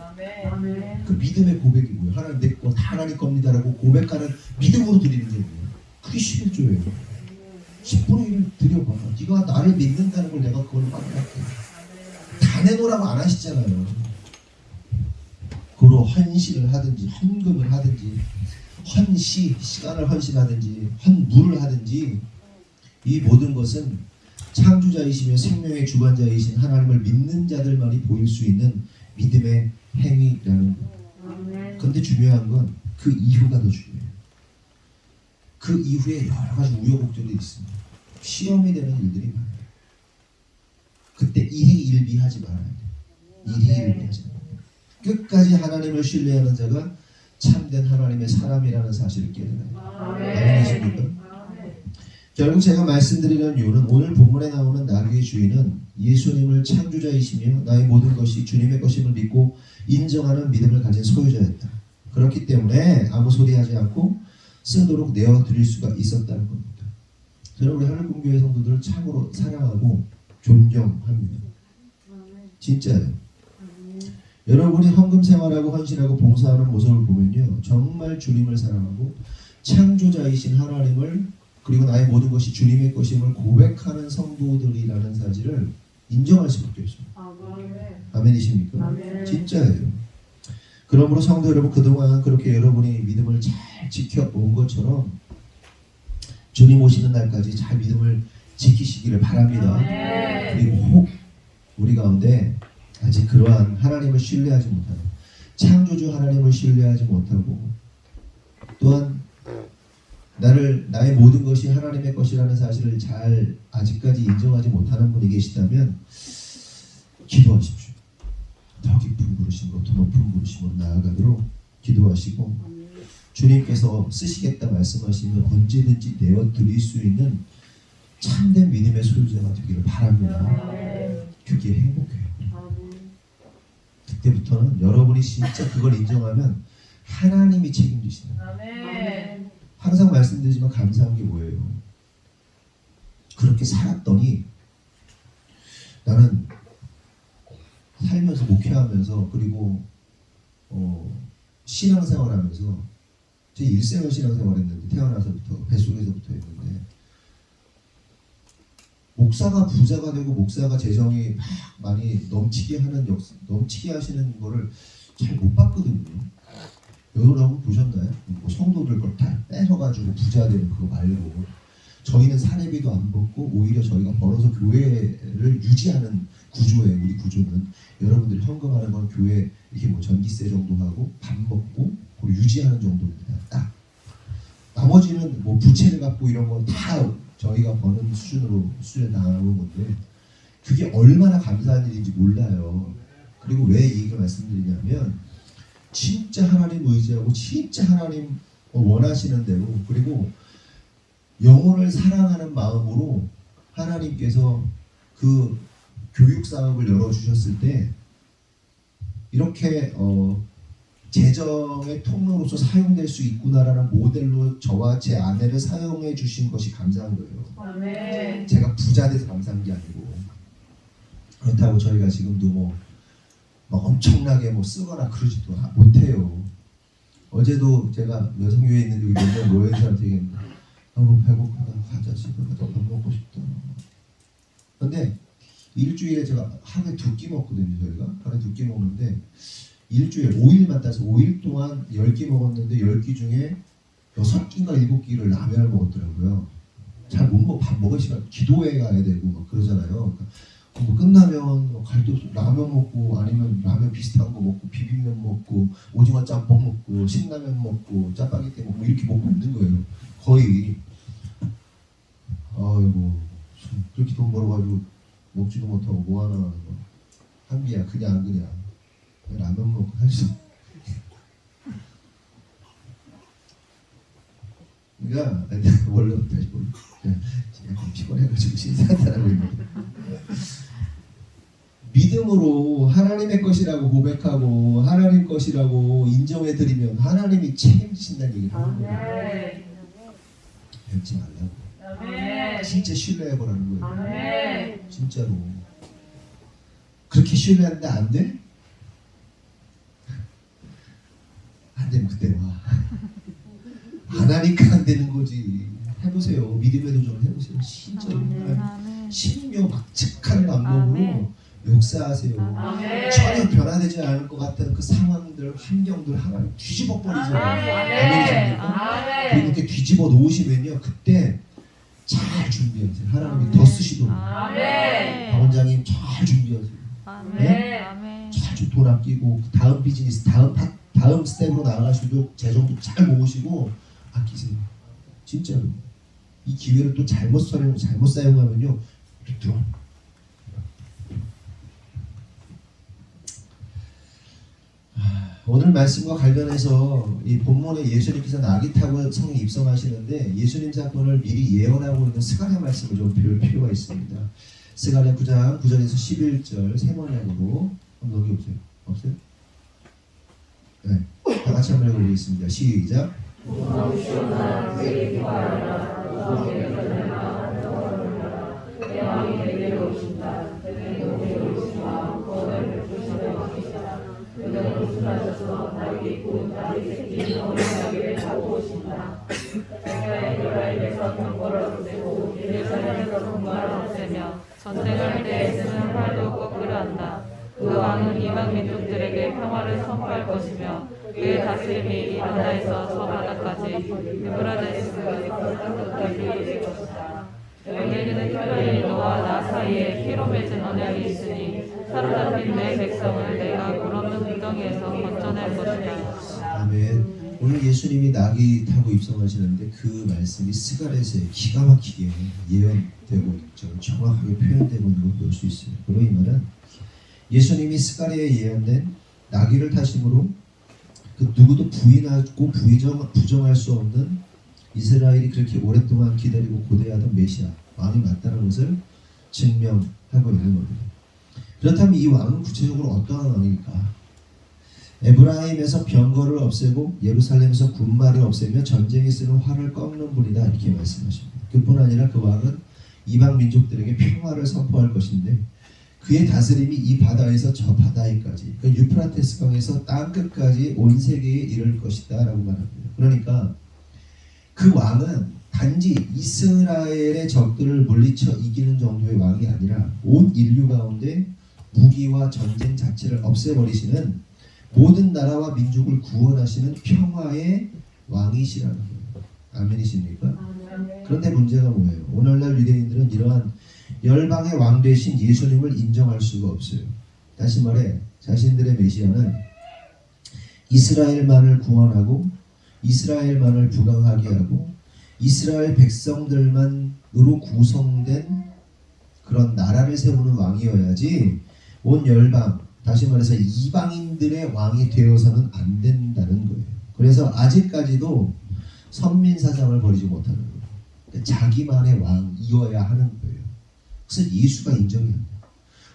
B: 그 믿음의 고백이고요. 하나님 내 거 다 하나님 겁니다라고 고백하는 믿음으로 드리는 게 뭐예요? 그게 11조예요. 10분의 1을 드려봐. 네가 나를 믿는다는 걸 내가 그걸 확인할게. 다 내놓으라고 안 하시잖아요. 그로 헌신을 하든지 헌금을 하든지 시간을 헌신하든지 헌물을 하든지 이 모든 것은 창조자이시며 생명의 주관자이신 하나님을 믿는 자들만이 보일 수 있는 믿음의 행위라는 거예요. 그런데 중요한 건 그 이후가 더 중요해요. 그 이후에 여러 가지 우여곡절이 있습니다. 시험이 되는 일들이 많아요. 그때 일희일비하지 말아야 돼요. 일희일비하지 말아야 돼요. 끝까지 하나님을 신뢰하는 자가 참된 하나님의 사람이라는 사실을 깨달아요. 아멘이십니까? 결국 제가 말씀드리는 이유는 오늘 본문에 나오는 나귀의 주인은 예수님을 창조자이시며 나의 모든 것이 주님의 것임을 믿고 인정하는 믿음을 가진 소유자였다. 그렇기 때문에 아무 소리 하지 않고 쓰도록 내어드릴 수가 있었다는 겁니다. 저는 우리 하늘공교회 성도들을 참으로 사랑하고 존경합니다. 진짜예요. 여러분이 헌금 생활하고 헌신하고 봉사하는 모습을 보면요, 정말 주님을 사랑하고 창조자이신 하나님을 그리고 나의 모든 것이 주님의 것임을 고백하는 성도들이라는 사실을 인정할 수밖에 없습니다. 아멘이십니까? 진짜예요. 그러므로 성도 여러분, 그동안 그렇게 여러분이 믿음을 잘 지켜온 것처럼 주님 오시는 날까지 잘 믿음을 지키시기를 바랍니다. 그리고 혹 우리 가운데 아직 그러한 하나님을 신뢰하지 못하는, 창조주 하나님을 신뢰하지 못하고 또한 나의 모든 것이 하나님의 것이라는 사실을 잘 아직까지 인정하지 못하는 분이 계시다면 기도하십시오. 더 깊은 부르심으로, 더 높은 부르심으로 나아가도록 기도하시고 주님께서 쓰시겠다 말씀하시면 언제든지 내어드릴 수 있는 참된 믿음의 소유자가 되기를 바랍니다. 그게 행복해요. 그때부터는 여러분이 진짜 그걸 인정하면 하나님이 책임지시는 거예요. 항상 말씀드리지만 감사한 게 뭐예요? 그렇게 살았더니 나는 살면서 목회하면서 그리고 신앙생활하면서 제 일생을 신앙생활했는데 태어나서부터 뱃속에서부터 했는데 목사가 부자가 되고 목사가 재정이 막 많이 넘치게 하시는 거를 잘 못 봤거든요. 여러분 보셨나요? 뭐 성도들 걸 다 뺏어가지고 부자 되는 그거 말고 저희는 사례비도 안 받고 오히려 저희가 벌어서 교회를 유지하는 구조예요. 우리 구조는 여러분들이 헌금하는 건 교회 이렇게 뭐 전기세 정도 하고 밥 먹고 그리고 유지하는 정도입니다. 딱 나머지는 뭐 부채를 갚고 이런 건 다 저희가 버는 수준에 나오는 건데 그게 얼마나 감사한 일인지 몰라요. 그리고 왜 이 얘기를 말씀드리냐면 진짜 하나님 의지하고 진짜 하나님 원하시는 대로 그리고 영혼을 사랑하는 마음으로 하나님께서 그 교육 사업을 열어주셨을 때 이렇게 재정의 통로로서 사용될 수 있구나라는 모델로 저와 제 아내를 사용해 주신 것이 감사한 거예요. 제가 부자 돼서 감사한 게 아니고 그렇다고 저희가 지금도 뭐 엄청나게 뭐 쓰거나 그러지도 못해요. 어제도 제가 여성교회에 있는 여기 몇명 모여있는 사람한테 얘기했는데 너무 배고프다 가자 집에 가서 밥 먹고 싶다. 근데 일주일에 제가 하루에 2끼 먹거든요. 저희가 하루에 2끼 먹는데 일주일 5일만 따서 5일 동안 10끼 먹었는데 10끼 중에 6끼인가 7끼를 라면을 먹었더라고요. 잘 못 먹고 밥 먹을 시간 기도회 가야 되고 막 그러잖아요. 그러니까 뭐 끝나면 갈도 라면 먹고 아니면 라면 비슷한 거 먹고 비빔면 먹고 오징어 짬뽕 먹고 신라면 먹고 짜파게티 먹고 이렇게 먹고 있는 거예요. 거의. 아이고 그렇게 돈 벌어가지고 먹지도 못하고 뭐 하나 하는 거. 한비야 그냥 안 그냥 라면 먹고 살 수. 그러니까 원래부터 다시 보면 약간 피곤해가지고 신사한다라고 있는데 믿음으로 하나님의 것이라고 고백하고 하나님 것이라고 인정해드리면 하나님이 책임지신다는 얘기를 하는 거예요. 뵙지 말라고. 진짜 신뢰해보라는 거예요. 진짜로. 그렇게 신뢰하는데 안 돼? 안 되면 그때 와. 안 하니까 안 되는 거지. 해보세요. 믿음의 도전을 해보세요. 진짜 신묘 막측한 방법으로 역사하세요. 전혀 변화되지 않을 것 같은 그 상황들, 환경들 하나님 뒤집어 버리세요. 그리고 이렇게 뒤집어 놓으시면요, 그때 잘 준비하세요. 하나님이 더 쓰시도록. 박 원장님 잘 준비하세요. 네? 잘 돈 아끼고 다음 비즈니스, 다음 스텝으로 나아가시도 재정도 잘 모으시고 아끼세요. 진짜로. 이 기회를 또 잘못 사용하면요, 들어. 오늘 말씀과 관련해서 이 본문에 예수님께서 나귀 타고 성에 입성하시는데 예수님 사건을 미리 예언하고 있는 스가랴 말씀을 좀 배울 필요가 있습니다. 스가랴 9장 9절에서 11절 세 번역으로 한번 넘겨보세요. 없어요? 네, 다 같이 한번 읽어보겠습니다. 시작.
D: 전쟁할 때 쓰는 활도 거꾸로 한다. 그 왕은 이방 민족들에게 평화를 선포할 것이며 그의 다스림이 이 바다에서 저 바다까지 유브라데스까지 끝까지 이를 것이다. 너희에게는 특별히 너와 나 사이에 피로 맺은 언약이 있으니 사로잡힌 내 백성을 내가 물없는 구덩이에서 건져낼 것이다.
B: 아멘. 오늘 예수님이 나귀 타고 입성하시는데 그 말씀이 스가랴서에 기가 막히게 예언되고 있죠. 정확하게 표현되고 있는 걸 볼 수 있어요. 그로 이 말은 예수님이 스가랴에 예언된 나귀를 타심으로 그 누구도 부인하고 부정할 수 없는 이스라엘이 그렇게 오랫동안 기다리고 고대하던 메시아 왕이 맞다는 것을 증명하고 있는 겁니다. 그렇다면 이 왕은 구체적으로 어떠한 왕일까? 에브라임에서 병거를 없애고 예루살렘에서 군마를 없애며 전쟁에 쓰는 활을 꺾는 분이다 이렇게 말씀하십니다. 그뿐 아니라 그 왕은 이방 민족들에게 평화를 선포할 것인데 그의 다스림이 이 바다에서 저 바다에까지 그 유프라테스 강에서 땅 끝까지 온 세계에 이를 것이다 라고 말합니다. 그러니까 그 왕은 단지 이스라엘의 적들을 물리쳐 이기는 정도의 왕이 아니라 온 인류 가운데 무기와 전쟁 자체를 없애버리시는 모든 나라와 민족을 구원하시는 평화의 왕이시라는 거예요. 아멘이십니까? 그런데 문제가 뭐예요? 오늘날 유대인들은 이러한 열방의 왕 되신 예수님을 인정할 수가 없어요. 다시 말해 자신들의 메시아는 이스라엘만을 구원하고 이스라엘만을 부강하게 하고 이스라엘 백성들만으로 구성된 그런 나라를 세우는 왕이어야지 온 열방, 다시 말해서 이방인들의 왕이 되어서는 안 된다는 거예요. 그래서 아직까지도 선민사상을 버리지 못하는 거예요. 그러니까 자기만의 왕이어야 하는 거예요. 그래서 예수가 인정이 안 돼요.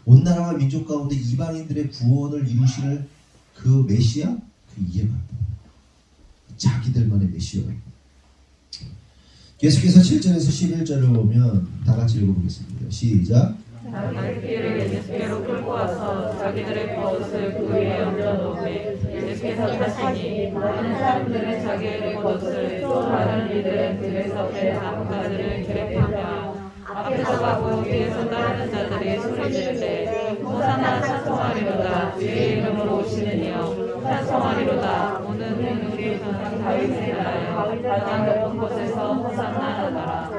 B: 온 나라와 민족 가운데 이방인들의 구원을 이루시는 그 메시아? 그 이해가 안 돼요. 자기들만의 메시아예요. 계속해서 7절에서 11절을 보면 다 같이 읽어보겠습니다. 시작.
D: 나귀를 예수께로 끌고 와서 자기들의 겉옷을 그 위에 얹어놓으매 예수께서 타시니 많은 사람들은 자기의 겉옷을 또 다른 이들은 들에서 뺀 나뭇가지를 기랩하며 앞에서 가고 뒤에서 따르는 자들이 소리 지르되 호산나 찬송하리로다 주의 이름으로 오시는 이여 찬송하리로다 오는 우리 사는 다윗의 나라여 가장 높은 곳에서 호산나 하더라.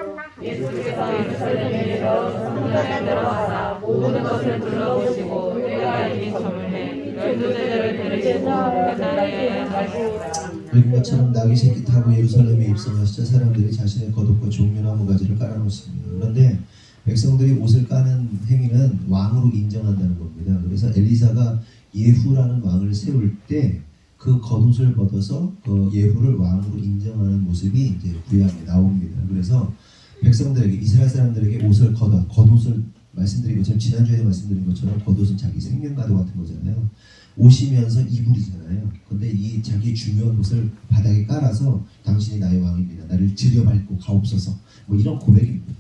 D: 예수께서 예루살렘에 이르러 성전에 들어가사 모든 것을 둘러보시고 때가 이미 저물매 12제자를 데리시고 베다니아에 가시니라.
B: 읽은 것처럼 나귀 새끼 타고 예루살렘에 입성하시자 사람들이 자신의 겉옷과 종려나무 가지를 깔아놓습니다. 그런데 백성들이 옷을 까는 행위는 왕으로 인정한다는 겁니다. 그래서 엘리사가 예후라는 왕을 세울 때 그 겉옷을 벗어서 그 예후를 왕으로 인정하는 모습이 이제 구약에 나옵니다. 그래서 백성들에게 이스라엘 사람들에게 옷을 겉옷을 말씀드린 것처럼 지난주에도 말씀드린 것처럼 겉옷은 자기 생명과도 같은 거잖아요. 옷이면서 이불이잖아요. 근데 이 자기 중요한 옷을 바닥에 깔아서 당신이 나의 왕입니다. 나를 들여밟고 가옵소서. 뭐 이런 고백입니다.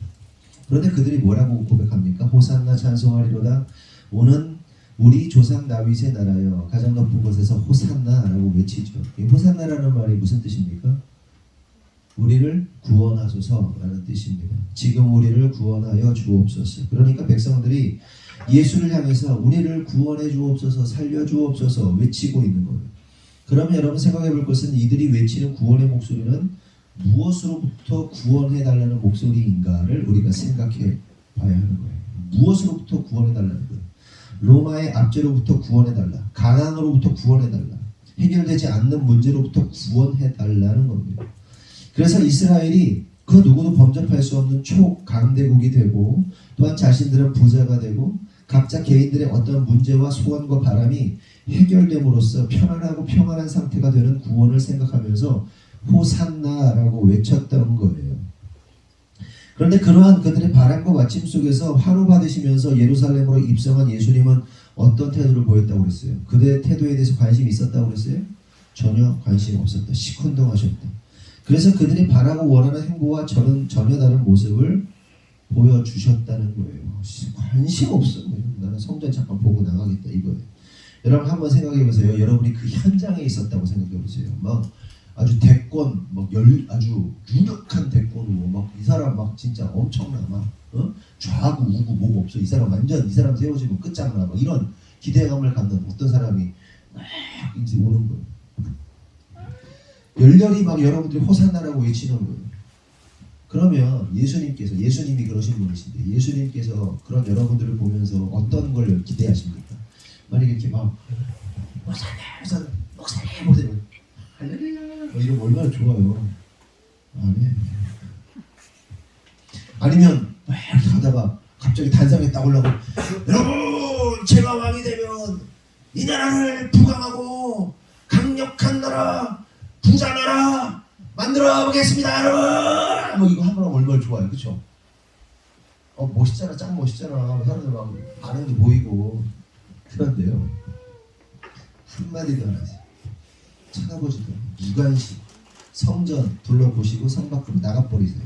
B: 그런데 그들이 뭐라고 고백합니까? 호산나 찬송하리로다. 오는 우리 조상 다윗의 나라여 가장 높은 곳에서 호산나라고 외치죠. 이 호산나라는 말이 무슨 뜻입니까? 우리를 구원하소서라는 뜻입니다. 지금 우리를 구원하여 주옵소서. 그러니까 백성들이 예수를 향해서 우리를 구원해 주옵소서, 살려 주옵소서 외치고 있는 거예요. 그러면 여러분 생각해 볼 것은 이들이 외치는 구원의 목소리는 무엇으로부터 구원해 달라는 목소리인가를 우리가 생각해 봐야 하는 거예요. 무엇으로부터 구원해 달라는 거예요. 로마의 압제로부터 구원해 달라. 가난으로부터 구원해 달라. 해결되지 않는 문제로부터 구원해 달라는 겁니다. 그래서 이스라엘이 그 누구도 범접할 수 없는 초강대국이 되고 또한 자신들은 부자가 되고 각자 개인들의 어떤 문제와 소원과 바람이 해결됨으로써 편안하고 평안한 상태가 되는 구원을 생각하면서 호산나라고 외쳤던 거예요. 그런데 그러한 그들의 바람과 마침 속에서 환호 받으시면서 예루살렘으로 입성한 예수님은 어떤 태도를 보였다고 그랬어요? 그들의 태도에 대해서 관심이 있었다고 그랬어요? 전혀 관심이 없었다. 시큰둥하셨다. 그래서 그들이 바라고 원하는 행보와 저는 전혀 다른 모습을 보여주셨다는 거예요. 관심 없어. 나는 성전 잠깐 보고 나가겠다 이거예요. 여러분 한번 생각해 보세요. 여러분이 그 현장에 있었다고 생각해 보세요. 막 아주 대권, 아주 유력한 대권으로 막 이 사람 막 진짜 엄청나 막 좌구 우구 뭐가 없어. 이 사람 완전 이 사람 세워지면 끝장나. 막 이런 기대감을 갖는 어떤 사람이 막 이제 오는 거예요. 열렬히 막 여러분들이 호산나라고 외치는 거예요. 그러면 예수님이 그러신 분이신데 예수님께서 그런 여러분들을 보면서 어떤 걸 기대하십니까? 만약에 이렇게 막 목사님 보세요. 할렐루야 이러면 얼마나 좋아요. 아멘. 아니면 막 이렇게 하다가 갑자기 단상에 딱 올라고 여러분 제가 왕이 되면 이 나라를 부강하고 강력한 나라 부자 나라 만들어 보겠습니다 여러분. 뭐 이거 하면 얼마나 좋아요. 그쵸? 멋있잖아. 짱 멋있잖아. 사람들 막 반응도 보이고. 그런데요 한마디도 안 하세요. 쳐다보지도 무관심. 성전 둘러보시고 성 밖으로 나가버리세요.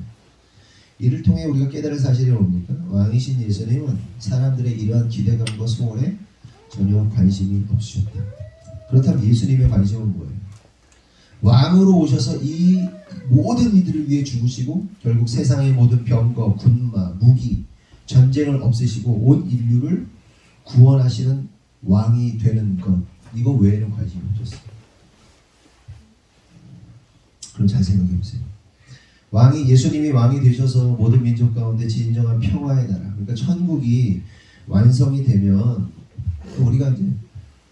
B: 이를 통해 우리가 깨달을 사실이 뭡니까? 왕이신 예수님은 사람들의 이러한 기대감과 소원에 전혀 관심이 없으셨다. 그렇다면 예수님의 관심은 뭐예요? 왕으로 오셔서 이 모든 이들을 위해 죽으시고 결국 세상의 모든 병거, 군마, 무기, 전쟁을 없애시고 온 인류를 구원하시는 왕이 되는 것, 이거 외에는 관심이 없었어요. 그럼 잘 생각해 보세요. 예수님이 왕이 되셔서 모든 민족 가운데 진정한 평화의 나라, 그러니까 천국이 완성이 되면 우리가 이제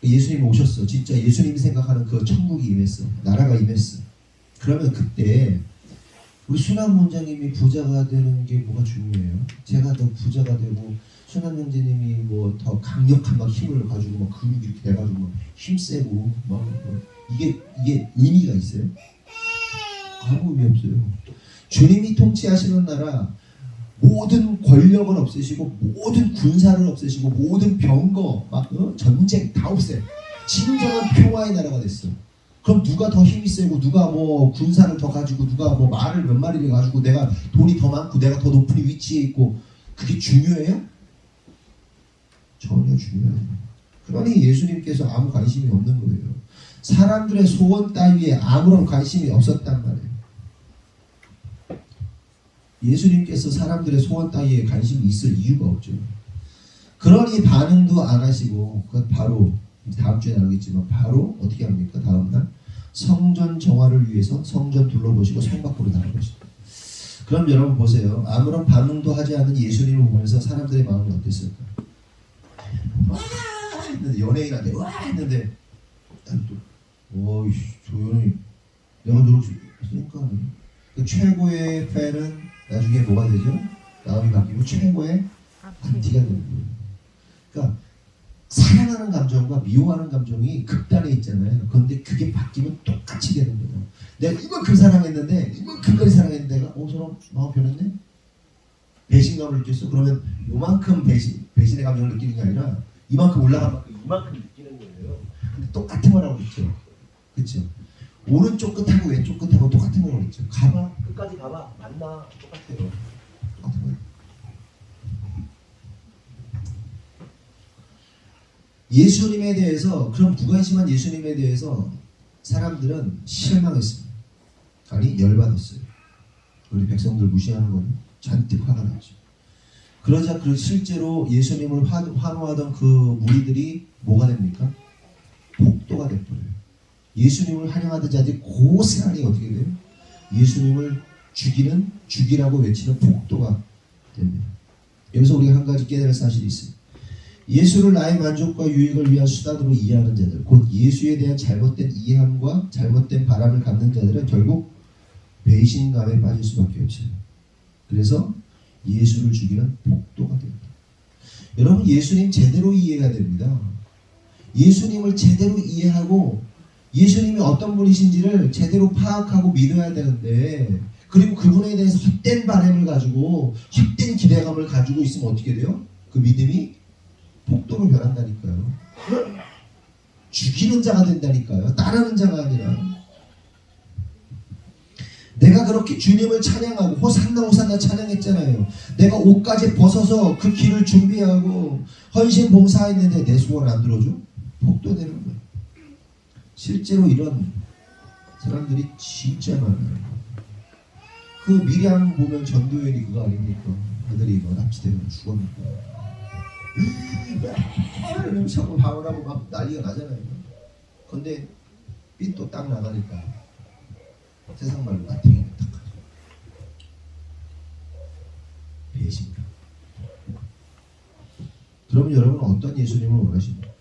B: 예수님이 오셨어. 진짜 예수님이 생각하는 그 천국이 임했어. 나라가 임했어. 그러면 그때 우리 순환 원장님이 부자가 되는 게 뭐가 중요해요? 제가 더 부자가 되고 순환 형제님이 뭐 더 강력한 막 힘을 가지고 막 근육 이렇게 돼가지고 막 힘세고 막 이게 의미가 있어요? 아무 의미 없어요. 주님이 통치하시는 나라 모든 권력을 없애시고 모든 군사를 없애시고 모든 병거 막 전쟁 다 없애. 진정한 평화의 나라가 됐어. 그럼 누가 더 힘이 세고 누가 뭐 군사를 더 가지고 누가 뭐 말을 몇 마리를 가지고 내가 돈이 더 많고 내가 더 높은 위치에 있고 그게 중요해요? 전혀 중요해요. 그러니 예수님께서 아무 관심이 없는 거예요. 사람들의 소원 따위에 아무런 관심이 없었단 말이에요. 예수님께서 사람들의 소원 따위에 관심이 있을 이유가 없죠. 그러니 반응도 안 하시고 그것 바로 다음 주에 나오겠지만 바로 어떻게 합니까? 다음날 성전 정화를 위해서 성전 둘러보시고 성 밖으로 나가보시고. 그럼 여러분 보세요. 아무런 반응도 하지 않는 예수님을 보면서 사람들의 마음은 어땠을까? 와 했는데, 연예인한테 와 했는데 어이씨 저 연예인 내가 저렇게 했으니까 그 최고의 팬은 나중에 뭐가 되죠? 마음이 바뀌고 최고의 안티가 되는 거예요. 그러니까 사랑하는 감정과 미워하는 감정이 극단에 있잖아요. 그런데 그게 바뀌면 똑같이 되는 거예요. 내가 이만큼 사랑했는데 이만큼까지 사랑했는데 내가 저런 마음 변했네? 배신감을 느꼈어? 그러면 요만큼 배신의 감정을 느끼는 게 아니라 이만큼 올라간 만큼 이만큼 느끼는 거예요. 근데 똑같은 거라고 그랬죠. 그렇죠? 오른쪽 끝하고 왼쪽 끝하고 똑같은 거라고 그랬죠. 가봐 끝까지 가봐 만나 똑같아요. 똑같은 거예요. 예수님에 대해서, 그런 무관심한 예수님에 대해서 사람들은 실망했습니다. 아니 열받았어요. 우리 백성들 무시하는 건 잔뜩 화가 났죠. 그러자 실제로 예수님을 환호하던 그 무리들이 뭐가 됩니까? 폭도가 돼버려요. 예수님을 환영하던 자들이 고스란히 어떻게 돼요? 예수님을 죽이라고 외치는 폭도가 됩니다. 여기서 우리가 한 가지 깨달을 사실이 있어요. 예수를 나의 만족과 유익을 위한 수단으로 이해하는 자들, 곧 예수에 대한 잘못된 이해함과 잘못된 바람을 갖는 자들은 결국 배신감에 빠질 수밖에 없어요. 그래서 예수를 죽이는 폭도가 됩니다. 여러분 예수님 제대로 이해가 됩니다. 예수님을 제대로 이해하고 예수님이 어떤 분이신지를 제대로 파악하고 믿어야 되는데, 그리고 그분에 대해서 헛된 바람을 가지고 헛된 기대감을 가지고 있으면 어떻게 돼요? 그 믿음이 폭도로 변한다니까요. 죽이는 자가 된다니까요. 따르는 자가 아니라. 내가 그렇게 주님을 찬양하고 호산나 호산나 찬양했잖아요. 내가 옷까지 벗어서 그 길을 준비하고 헌신 봉사했는데 내 소원 안 들어줘? 폭도되는 거예요. 실제로 이런 사람들이 진짜 많아요. 그 미량 보면 전도연이 그거 아닙니까? 아들이 납치되면 죽었는데 서고 방언하고 막 난리가 나잖아요. 근데 삔또 딱 나가니까 세상 말로 나태해요. 배신감. 그러면 여러분은 어떤 예수님을 원하십니까?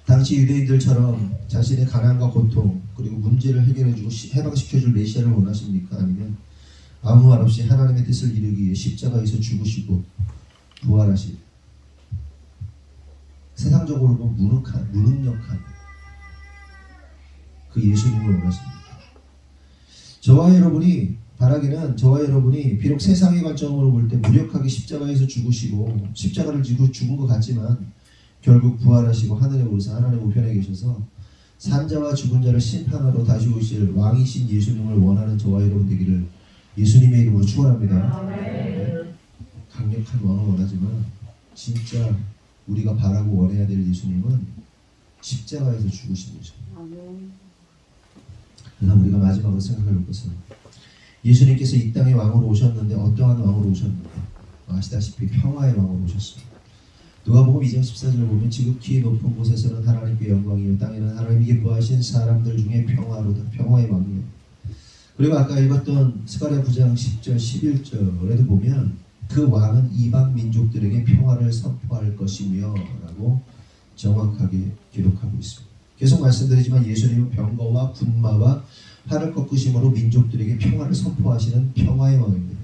B: 당시 유대인들처럼 자신의 가난과 고통 그리고 문제를 해결해주고 해방시켜줄 메시아를 원하십니까? 아니면 아무 말 없이 하나님의 뜻을 이루기 위해 십자가에서 죽으시고 부활하신 세상적으로 보면 무능력한 그 예수님을 원하십니까? 저와 여러분이 바라기는 저와 여러분이 비록 세상의 관점으로 볼 때 무력하게 십자가에서 죽으시고 십자가를 지고 죽은 것 같지만 결국 부활하시고 하늘에 오르사 하나님 우편에 계셔서 산자와 죽은 자를 심판하러 다시 오실 왕이신 예수님을 원하는 저와 여러분 되기를 예수님의 이름으로 축원합니다. 강력한 왕을 원하지만 진짜 우리가 바라고 원해야 될 예수님은 십자가에서 죽으신 거죠. 그래서 우리가 마지막으로 생각해 볼 것은 예수님께서 이 땅에 왕으로 오셨는데 어떠한 왕으로 오셨는가? 아시다시피 평화의 왕으로 오셨습니다. 누가복음 2장 14절을 보면 지극히 높은 곳에서는 하나님께 영광이요 땅에는 하나님이 기뻐하신 사람들 중에 평화로다. 평화의 왕이요. 그리고 아까 읽었던 스가랴 9장 10절 11절에도 보면 그 왕은 이방 민족들에게 평화를 선포할 것이며 라고 정확하게 기록하고 있습니다. 계속 말씀드리지만 예수님은 병거와 군마와 팔을 꺾으심으로 민족들에게 평화를 선포하시는 평화의 왕입니다.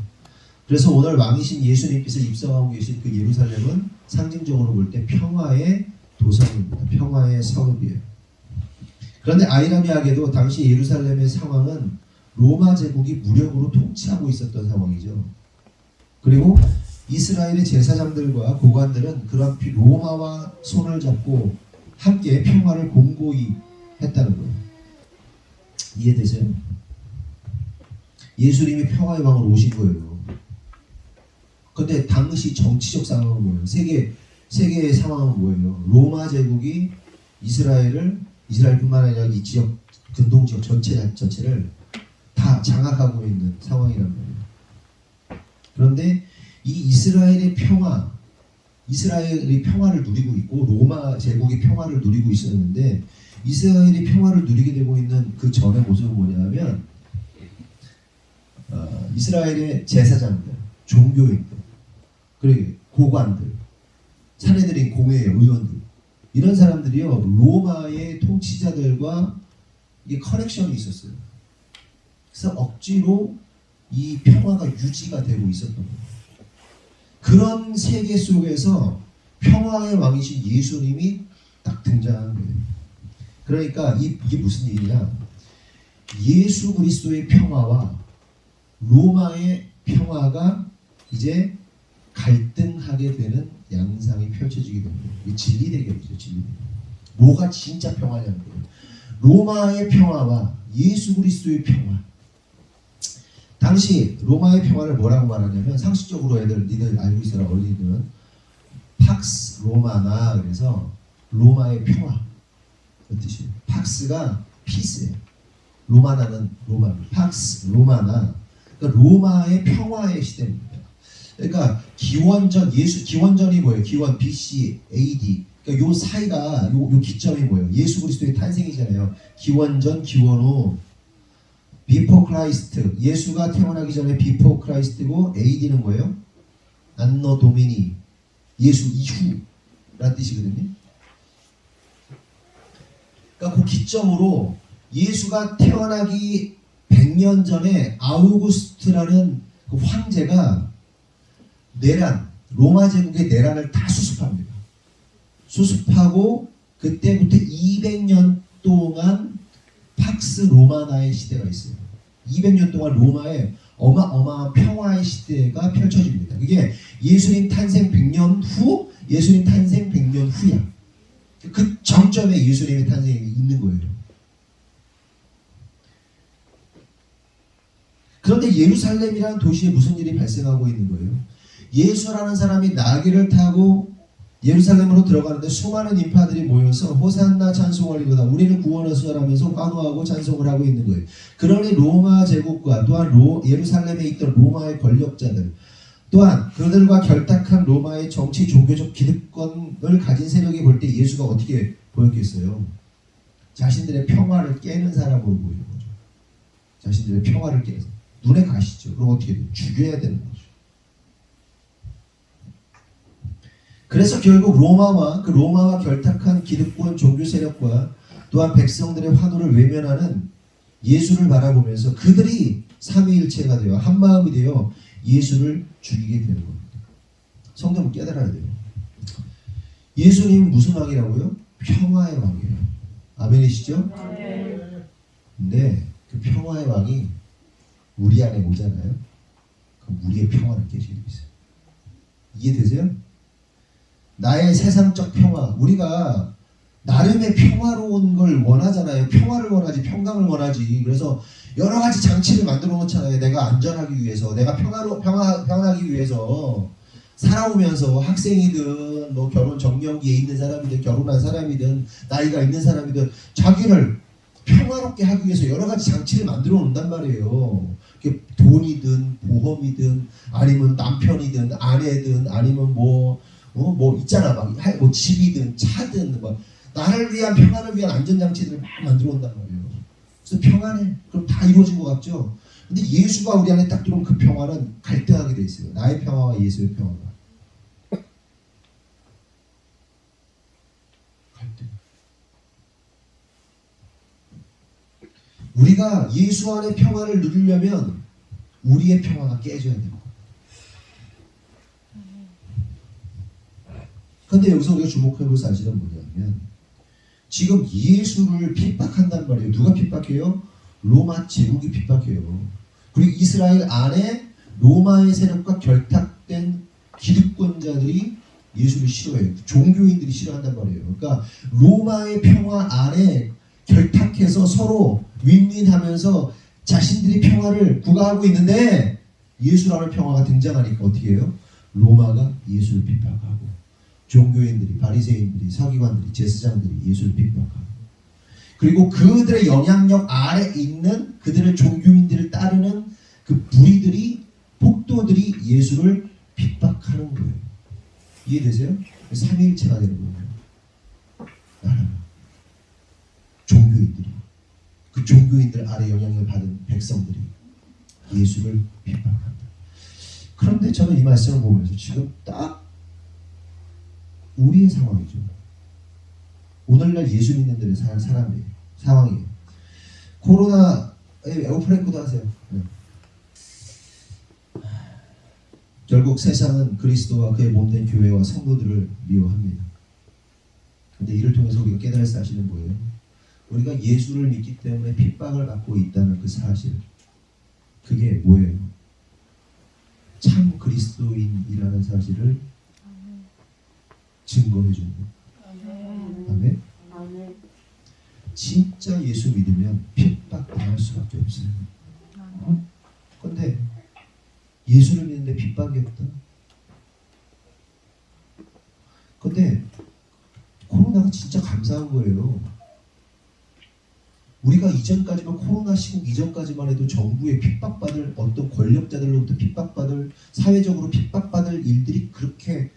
B: 그래서 오늘 왕이신 예수님께서 입성하고 계신 그 예루살렘은 상징적으로 볼 때 평화의 도성입니다. 평화의 성읍이에요. 그런데 아이러니하게도 당시 예루살렘의 상황은 로마 제국이 무력으로 통치하고 있었던 상황이죠. 그리고 이스라엘의 제사장들과 고관들은 그런 로마와 손을 잡고 함께 평화를 공고히 했다는 거예요. 이해되세요? 예수님이 평화의 왕으로 오신 거예요. 근데 당시 정치적 상황은 뭐예요? 세계의 상황은 뭐예요? 로마 제국이 이스라엘뿐만 아니라 이 지역, 근동 지역 전체를 다 장악하고 있는 상황이란 말이에요. 그런데 이 이스라엘이 평화를 누리고 있고 로마 제국이 평화를 누리고 있었는데 이스라엘이 평화를 누리게 되고 있는 그 전의 모습은 뭐냐면 이스라엘의 제사장들, 종교인들, 그리고 고관들, 사내들인 공회 의원들, 이런 사람들이요 로마의 통치자들과 이게 커넥션이 있었어요. 그래서 억지로 이 평화가 유지가 되고 있었던 거예요. 그런 세계 속에서 평화의 왕이신 예수님이 딱 등장한 거예요. 그러니까 이게 무슨 일이냐? 예수 그리스도의 평화와 로마의 평화가 이제 갈등하게 되는 양상이 펼쳐지게 됩니다. 이게 진리 대결이죠, 진리 대결. 뭐가 진짜 평화냐는 거예요. 로마의 평화와 예수 그리스도의 평화. 당시 로마의 평화를 뭐라고 말하냐면 상식적으로 니들 알고 있어라 어린이들은 팍스 로마나 그래서 로마의 평화 그 뜻이에요. 팍스가 피스예요. 로마나는 로마. 팍스 로마나 그러니까 로마의 평화의 시대입니다. 그러니까 기원전이 뭐예요? 기원 BC, AD. 그러니까 요 사이가 요 기점이 뭐예요? 예수 그리스도의 탄생이잖아요. 기원전, 기원 후. Before Christ. 예수가 태어나기 전에 Before Christ고 AD는 뭐예요? 안노 도미니. 예수 이후라는 뜻이거든요. 그러니까 그 기점으로 예수가 태어나기 100년 전에 아우구스트라는 그 황제가 내란, 로마 제국의 내란을 다 수습합니다. 수습하고 그때부터 200년 동안 팍스 로마나의 시대가 있어요. 200년 동안 로마에 어마어마한 평화의 시대가 펼쳐집니다. 이게 예수님 탄생 100년 후, 예수님 탄생 100년 후야. 그 정점에 예수님의 탄생이 있는 거예요. 그런데 예루살렘이라는 도시에 무슨 일이 발생하고 있는 거예요? 예수라는 사람이 나귀를 타고 예루살렘으로 들어가는데 수많은 인파들이 모여서 호산나 찬송하리로다 우리를 구원하소서라면서 환호하고 찬송을 하고 있는 거예요. 그러니 로마 제국과 또한 예루살렘에 있던 로마의 권력자들 또한 그들과 결탁한 로마의 정치 종교적 기득권을 가진 세력이 볼 때 예수가 어떻게 보였겠어요? 자신들의 평화를 깨는 사람으로 보이는 거죠. 자신들의 평화를 깨서 눈에 가시죠. 그럼 어떻게 돼요? 죽여야 되는 거죠. 그래서 결국 로마와 결탁한 기득권 종교 세력과 또한 백성들의 환호를 외면하는 예수를 바라보면서 그들이 삼위일체가 되어 한마음이 되어 예수를 죽이게 되는 겁니다. 성도는 깨달아야 돼요. 예수님은 무슨 왕이라고요? 평화의 왕이에요. 아멘이시죠? 근데 그 평화의 왕이 우리 안에 오잖아요. 그럼 우리의 평화를 깨지게 있어요. 이해되세요? 나의 세상적 평화, 우리가 나름의 평화로운 걸 원하잖아요. 평화를 원하지, 평강을 원하지. 그래서 여러 가지 장치를 만들어 놓잖아요. 내가 안전하기 위해서, 내가 평안하기 위해서 살아오면서 학생이든 뭐 결혼 정년기에 있는 사람이든 결혼한 사람이든 나이가 있는 사람이든 자기를 평화롭게 하기 위해서 여러 가지 장치를 만들어 놓는단 말이에요. 돈이든 보험이든 아니면 남편이든 아내든 아니면 뭐 있잖아 뭐 집이든 차든 뭐 나를 위한 평안을 위한 안전장치들을 막 만들어 온단 말이에요. 그래서 평안해. 그럼 다 이루어진 것 같죠? 근데 예수가 우리 안에 딱 들어오면 그 평화는 갈등하게 돼 있어요. 나의 평화와 예수의 평화가 갈등. 우리가 예수 안의 평화를 누리려면 우리의 평화가 깨져야 돼요. 근데 여기서 우리가 주목해볼 사실은 뭐냐면 지금 예수를 핍박한단 말이에요. 누가 핍박해요? 로마 제국이 핍박해요. 그리고 이스라엘 안에 로마의 세력과 결탁된 기득권자들이 예수를 싫어해요. 종교인들이 싫어한단 말이에요. 그러니까 로마의 평화 안에 결탁해서 서로 윈윈하면서 자신들이 평화를 구가하고 있는데 예수라는 평화가 등장하니까 어떻게 해요? 로마가 예수를 핍박하고 종교인들이, 바리새인들이, 서기관들이, 제사장들이 예수를 핍박하고 그리고 그들의 영향력 아래 있는 그들의 종교인들을 따르는 그 부리들이, 폭도들이 예수를 핍박하는 거예요. 이해되세요? 삼위일체가 되는 거예요. 그 종교인들 아래 영향을 받은 백성들이 예수를 핍박한다. 그런데 저는 이 말씀을 보면서 지금 딱 우리의 상황이죠. 오늘날 예수 믿는 들의 사람이에요. 상황이에요. 코로나 에어프랭크도 하세요. 네. 결국 세상은 그리스도와 그의 몸된 교회와 성도들을 미워합니다. 근데 이를 통해서 우리가 깨달을 사실은 뭐예요? 우리가 예수를 믿기 때문에 핍박을 받고 있다는 그 사실. 그게 뭐예요? 참 그리스도인이라는 사실을 증거해 주는 거예요. 아멘. 진짜 예수 믿으면 핍박 당할 수밖에 없어요. 근데 예수를 믿는데 핍박이 없다. 근데 코로나가 진짜 감사한 거예요. 우리가 이전까지만 코로나 시국 이전까지만 해도 정부에 핍박받을 어떤 권력자들로부터 핍박받을 사회적으로 핍박받을 일들이 그렇게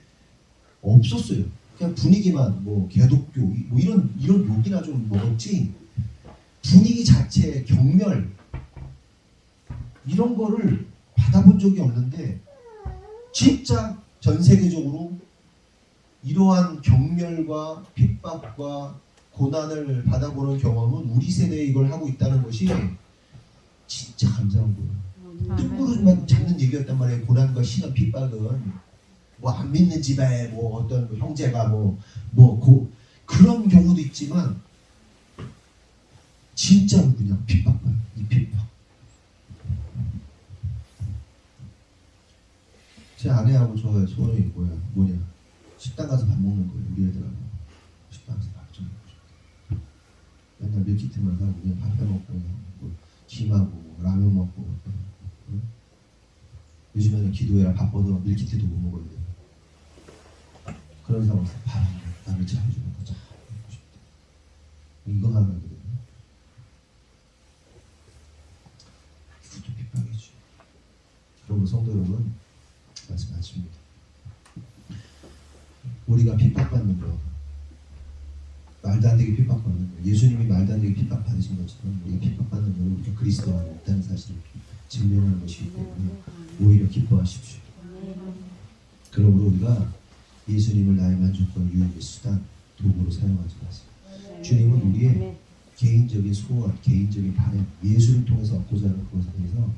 B: 없었어요. 그냥 분위기만 뭐 개독교 뭐 이런 욕이나 좀 먹었지 분위기 자체 경멸 이런 거를 받아본 적이 없는데 진짜 전 세계적으로 이러한 경멸과 핍박과 고난을 받아보는 경험은 우리 세대에 이걸 하고 있다는 것이 진짜 감사한 거예요. 뜬구름만 잡는 얘기였단 말이에요. 고난과 시험 핍박은 뭐 안 믿는 집에 뭐 어떤 형제가 그런 경우도 있지만 진짜로 그냥 핍박만 이 핍박. 제 아내하고 저 소원이 뭐냐 식당 가서 밥 먹는 거예요. 우리 애들하고 식당 가서 밥 좀 먹고 싶다. 맨날 밀키트만 사고 그냥 밥 해먹고 뭐 김하고 뭐 라면 먹고 응? 요즘에는 기도회라 바빠서 밀키트도 못 먹어야 돼요. 그런 상황에서 나를 잘해주는 거 참 먹고 싶다. 이거 하나 거든요. 이것도 핍박이죠. 그러면 성도 여러분 말씀 마칩니다. 우리가 핍박받는 거 말도 안 되게 핍박받는 거 예수님이 말도 안 되게 핍박받으신 것처럼 우리가 핍박받는 거 우리가 그리스도 안에 있다는 사실을 증명하는 것이기 때문에 오히려 기뻐하십시오. 그러므로 우리가 예수님을 나의 만족과 유익의 수단, 도구로 사용하지 마세요. 주님은 우리의 개인적인 소원, 개인적인 바램, 예수를 통해서 얻고자 하는 그것에 대해서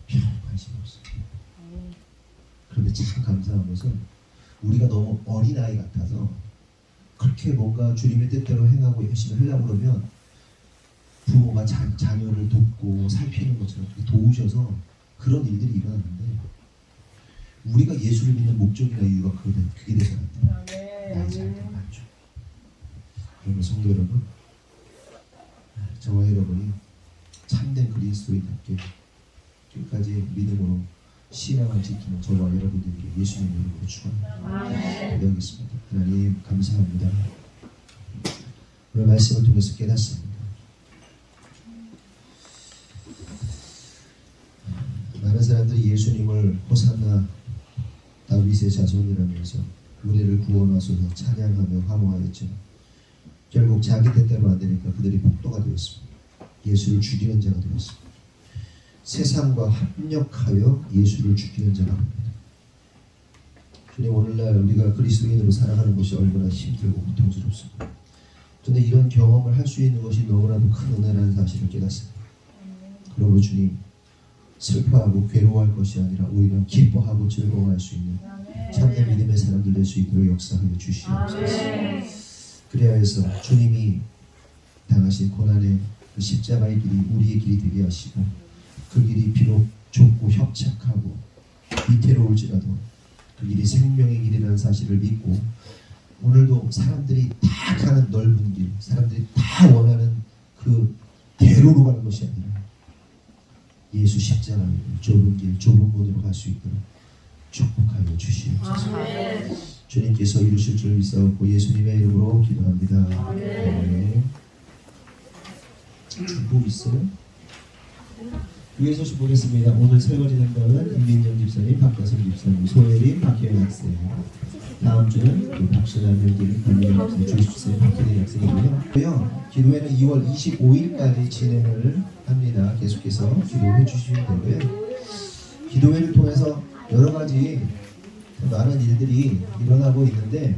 B: 별 관심 없어요. 그런데 참 감사한 것은 우리가 너무 어린아이 같아서 그렇게 뭔가 주님의 뜻대로 행하고 열심히 하려고 그러면 부모가 자녀를 돕고 살피는 것처럼 도우셔서 그런 일들이 일어나는데 우리가 예수를 믿는 목적이나 이유가 그게 돼서 안 돼요. 나의 삶을 만족. 그러면 성도 여러분, 저와 여러분이 참된 그리스도인답게 끝까지 믿음으로 신앙을 지키는 저와 여러분들에게 예수님 이름으로 축원합니다. 기도하겠습니다. 하나님 감사합니다. 오늘 말씀을 통해서 깨닫습니다. 많은 사람들이 예수님을 호산나 다윗의 자손이라면서 우리를 구원하소서 찬양하며 화목하였지만 결국 자기 뜻대로 안 되니까 그들이 폭도가 되었습니다. 예수를 죽이는 자가 되었습니다. 세상과 합력하여 예수를 죽이는 자가 됩니다. 주님 오늘날 우리가 그리스도인으로 살아가는 것이 얼마나 힘들고 고통스럽습니다. 그런데 이런 경험을 할 수 있는 것이 너무나도 큰 은혜라는 사실을 깨닫습니다. 그러므로 주님 슬퍼하고 괴로워할 것이 아니라 오히려 기뻐하고 즐거워할 수 있는 참된 믿음의 사람들 될 수 있도록 역사하여 주시옵소서. 그래야 해서 주님이 당하신 고난의 그 십자가의 길이 우리의 길이 되게 하시고 그 길이 비록 좁고 협착하고 위태로울지라도 그 길이 생명의 길이라는 사실을 믿고 오늘도 사람들이 다 가는 넓은 길, 사람들이 다 원하는 그 대로로 가는 것이 아니라 예수 십자가의 좁은 길, 좁은 문으로 갈 수 있도록 축복하여 주시옵소서. 주님께서 이루실 줄 믿사옵고 예수님의 이름으로 기도합니다. 네. 축복 있어요? 위에 소식 보겠습니다. 오늘 설거지 담당은 임민정 집사님, 박가성 집사님, 소혜림, 박혜연 학생. 다음 주는 박신환 명재님, 강민영 학생, 조수쌤, 박혜린 학생이고요. 기도회는 2월 25일까지 진행을 합니다. 계속해서 기도해 주시면 되고요. 기도회를 통해서 여러 가지 많은 일들이 일어나고 있는데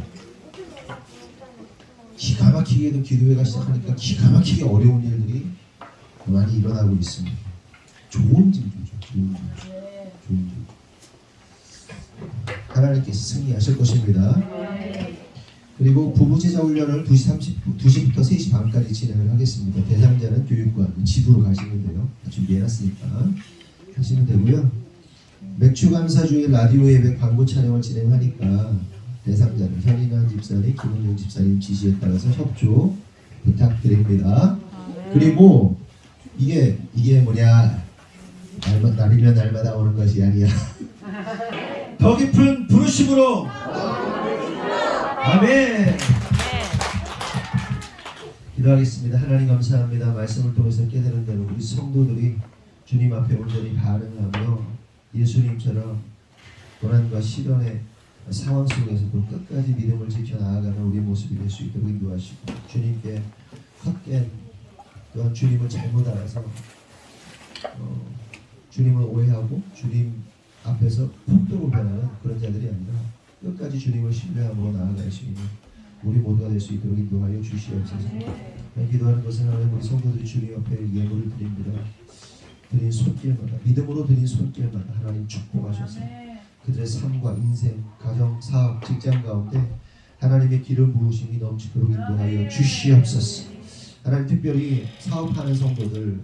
B: 기가 막히게도 기도회가 시작하니까 기가 막히게 어려운 일들이 많이 일어나고 있습니다. 좋은 일이죠. 좋은 일. 하나님께서 승리하실 것입니다. 그리고 부부제자 훈련을 2시부터 3시 반까지 진행을 하겠습니다. 대상자는 교육관 지도로 가시면 돼요. 준비해놨으니까 하시면 되고요. 맥주감사주의 라디오 예배 광고 촬영을 진행하니까 대상자는 현인환 집사님, 김은영 집사님 지시에 따라서 협조 부탁드립니다. 그리고 이게 뭐냐, 날이면 날마다 오는 것이 아니야. 더 깊은 부르심으로. 아멘. 기도하겠습니다. 하나님 감사합니다. 말씀을 통해서 깨달은 대로 우리 성도들이 주님 앞에 온전히 반응하며 예수님처럼 고난과 시련의 상황 속에서도 끝까지 믿음을 지켜 나아가는 우리의 모습이 될 수 있도록 인도하시고, 주님께 헛된 또한 주님을 잘못 알아서 주님을 오해하고 주님 앞에서 폭도로 변하는 그런 자들이 아니라 끝까지 주님을 신뢰함으로 나아갈 수 있는 우리 모두가 될 수 있도록 인도하여 주시옵소서. 기도하는 것은 하나님, 우리 성도들이 주님 앞에 예물을 드립니다. 드린 손길마다, 믿음으로 드린 손길마다 하나님 축복하셔서 그들의 삶과 인생, 가정, 사업, 직장 가운데 하나님의 기름 부으심이 넘치도록 인도하여 주시옵소서. 하나님, 특별히 사업하는 성도들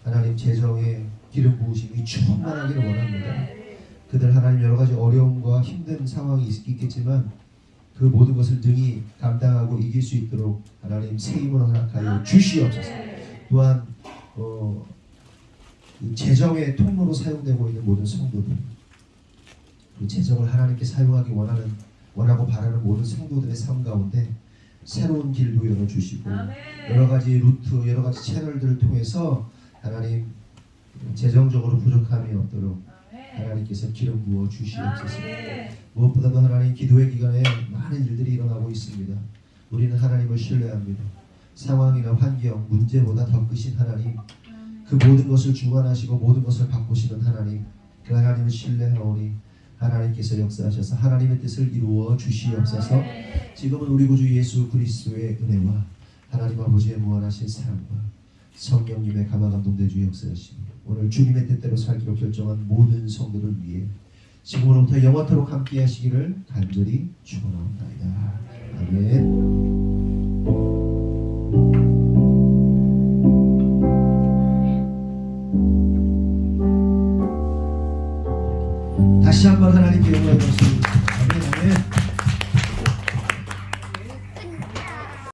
B: 하나님 재정에 기름 부으심이 충만하기를 원합니다. 그들 하나님 여러 가지 어려움과 힘든 상황이 있겠지만 그 모든 것을 능히 감당하고 이길 수 있도록 하나님 새 힘을 허락하여 주시옵소서. 또한 재정의 통로로 사용되고 있는 모든 성도들, 그 재정을 하나님께 사용하기 원하고 바라는 모든 성도들의 삶 가운데 새로운 길도 열어주시고 여러 가지 루트, 여러 가지 채널들을 통해서 하나님 재정적으로 부족함이 없도록 하나님께서 기름 부어 주시옵소서. 무엇보다도 하나님, 기도의 기간에 많은 일들이 일어나고 있습니다. 우리는 하나님을 신뢰합니다. 상황이나 환경, 문제보다 더 크신 하나님, 그 모든 것을 주관하시고 모든 것을 바꾸시는 하나님, 그 하나님을 신뢰하오니 하나님께서 역사하셔서 하나님의 뜻을 이루어 주시옵소서. 지금은 우리 구주 예수 그리스도의 은혜와 하나님 아버지의 무한하신 사랑과 성령님의 감화감동대주 역사하시니 오늘 주님의 뜻대로 살기로 결정한 모든 성도를 위해 지금으로부터 영원토록 함께 하시기를 간절히 축원하옵나이다. 아멘. 다시 한번 하나님께 영광을 드립니다.